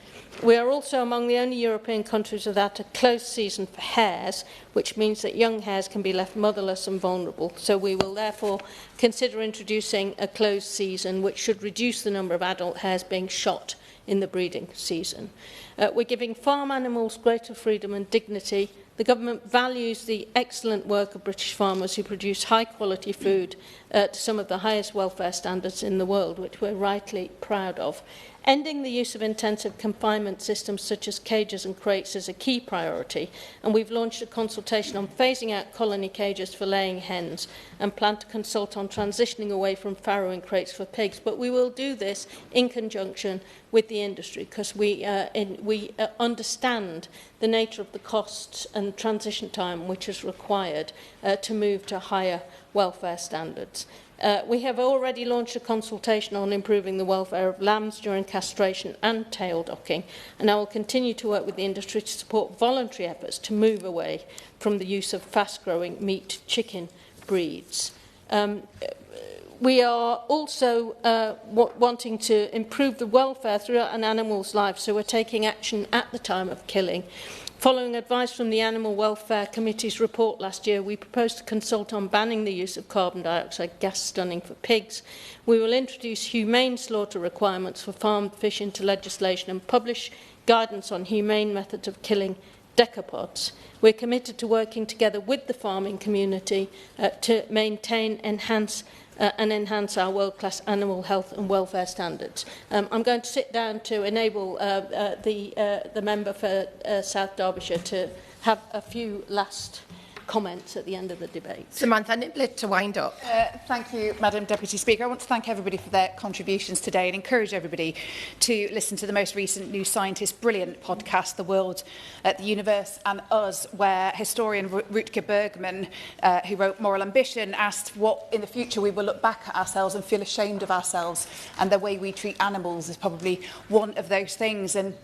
[SPEAKER 2] We are also among the only European countries without a closed season for hares, which means that young hares can be left motherless and vulnerable. So we will therefore consider introducing a closed season, which should reduce the number of adult hares being shot in the breeding season. We're giving farm animals greater freedom and dignity. The government values the excellent work of British farmers who produce high-quality food to some of the highest welfare standards in the world, which we're rightly proud of. Ending the use of intensive confinement systems such as cages and crates is a key priority, and we've launched a consultation on phasing out colony cages for laying hens and plan to consult on transitioning away from farrowing crates for pigs. But we will do this in conjunction with the industry because we understand the nature of the costs and transition time which is required to move to higher welfare standards. We have already launched a consultation on improving the welfare of lambs during castration and tail docking, and I will continue to work with the industry to support voluntary efforts to move away from the use of fast-growing meat chicken breeds. We are also wanting to improve the welfare throughout an animal's life, so we're taking action at the time of killing. Following advice from the Animal Welfare Committee's report last year, we proposed to consult on banning the use of carbon dioxide gas stunning for pigs. We will introduce humane slaughter requirements for farmed fish into legislation and publish guidance on humane methods of killing decapods. We're committed to working together with the farming community to maintain, enhance our world-class animal health and welfare standards. I'm going to sit down to enable the member for South Derbyshire to have a few last comments at the end of the debate.
[SPEAKER 1] Samantha Niblett to wind up.
[SPEAKER 7] Thank you, Madam Deputy Speaker. I want to thank everybody for their contributions today and encourage everybody to listen to the most recent New Scientist brilliant podcast, The World, the Universe and Us, where historian Rutger Bergman, who wrote Moral Ambition, asked what in the future we will look back at ourselves and feel ashamed of ourselves, and the way we treat animals is probably one of those things. And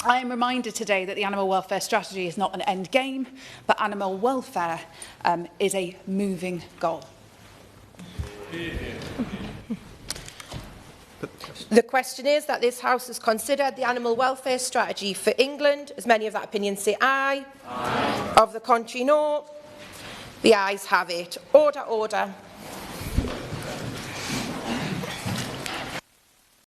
[SPEAKER 7] I am reminded today that the animal welfare strategy is not an end game, but animal welfare is a moving goal.
[SPEAKER 1] The question is that this House has considered the animal welfare strategy for England. As many of that opinion say aye. Aye. Of the contrary, no. The ayes have it. Order, order.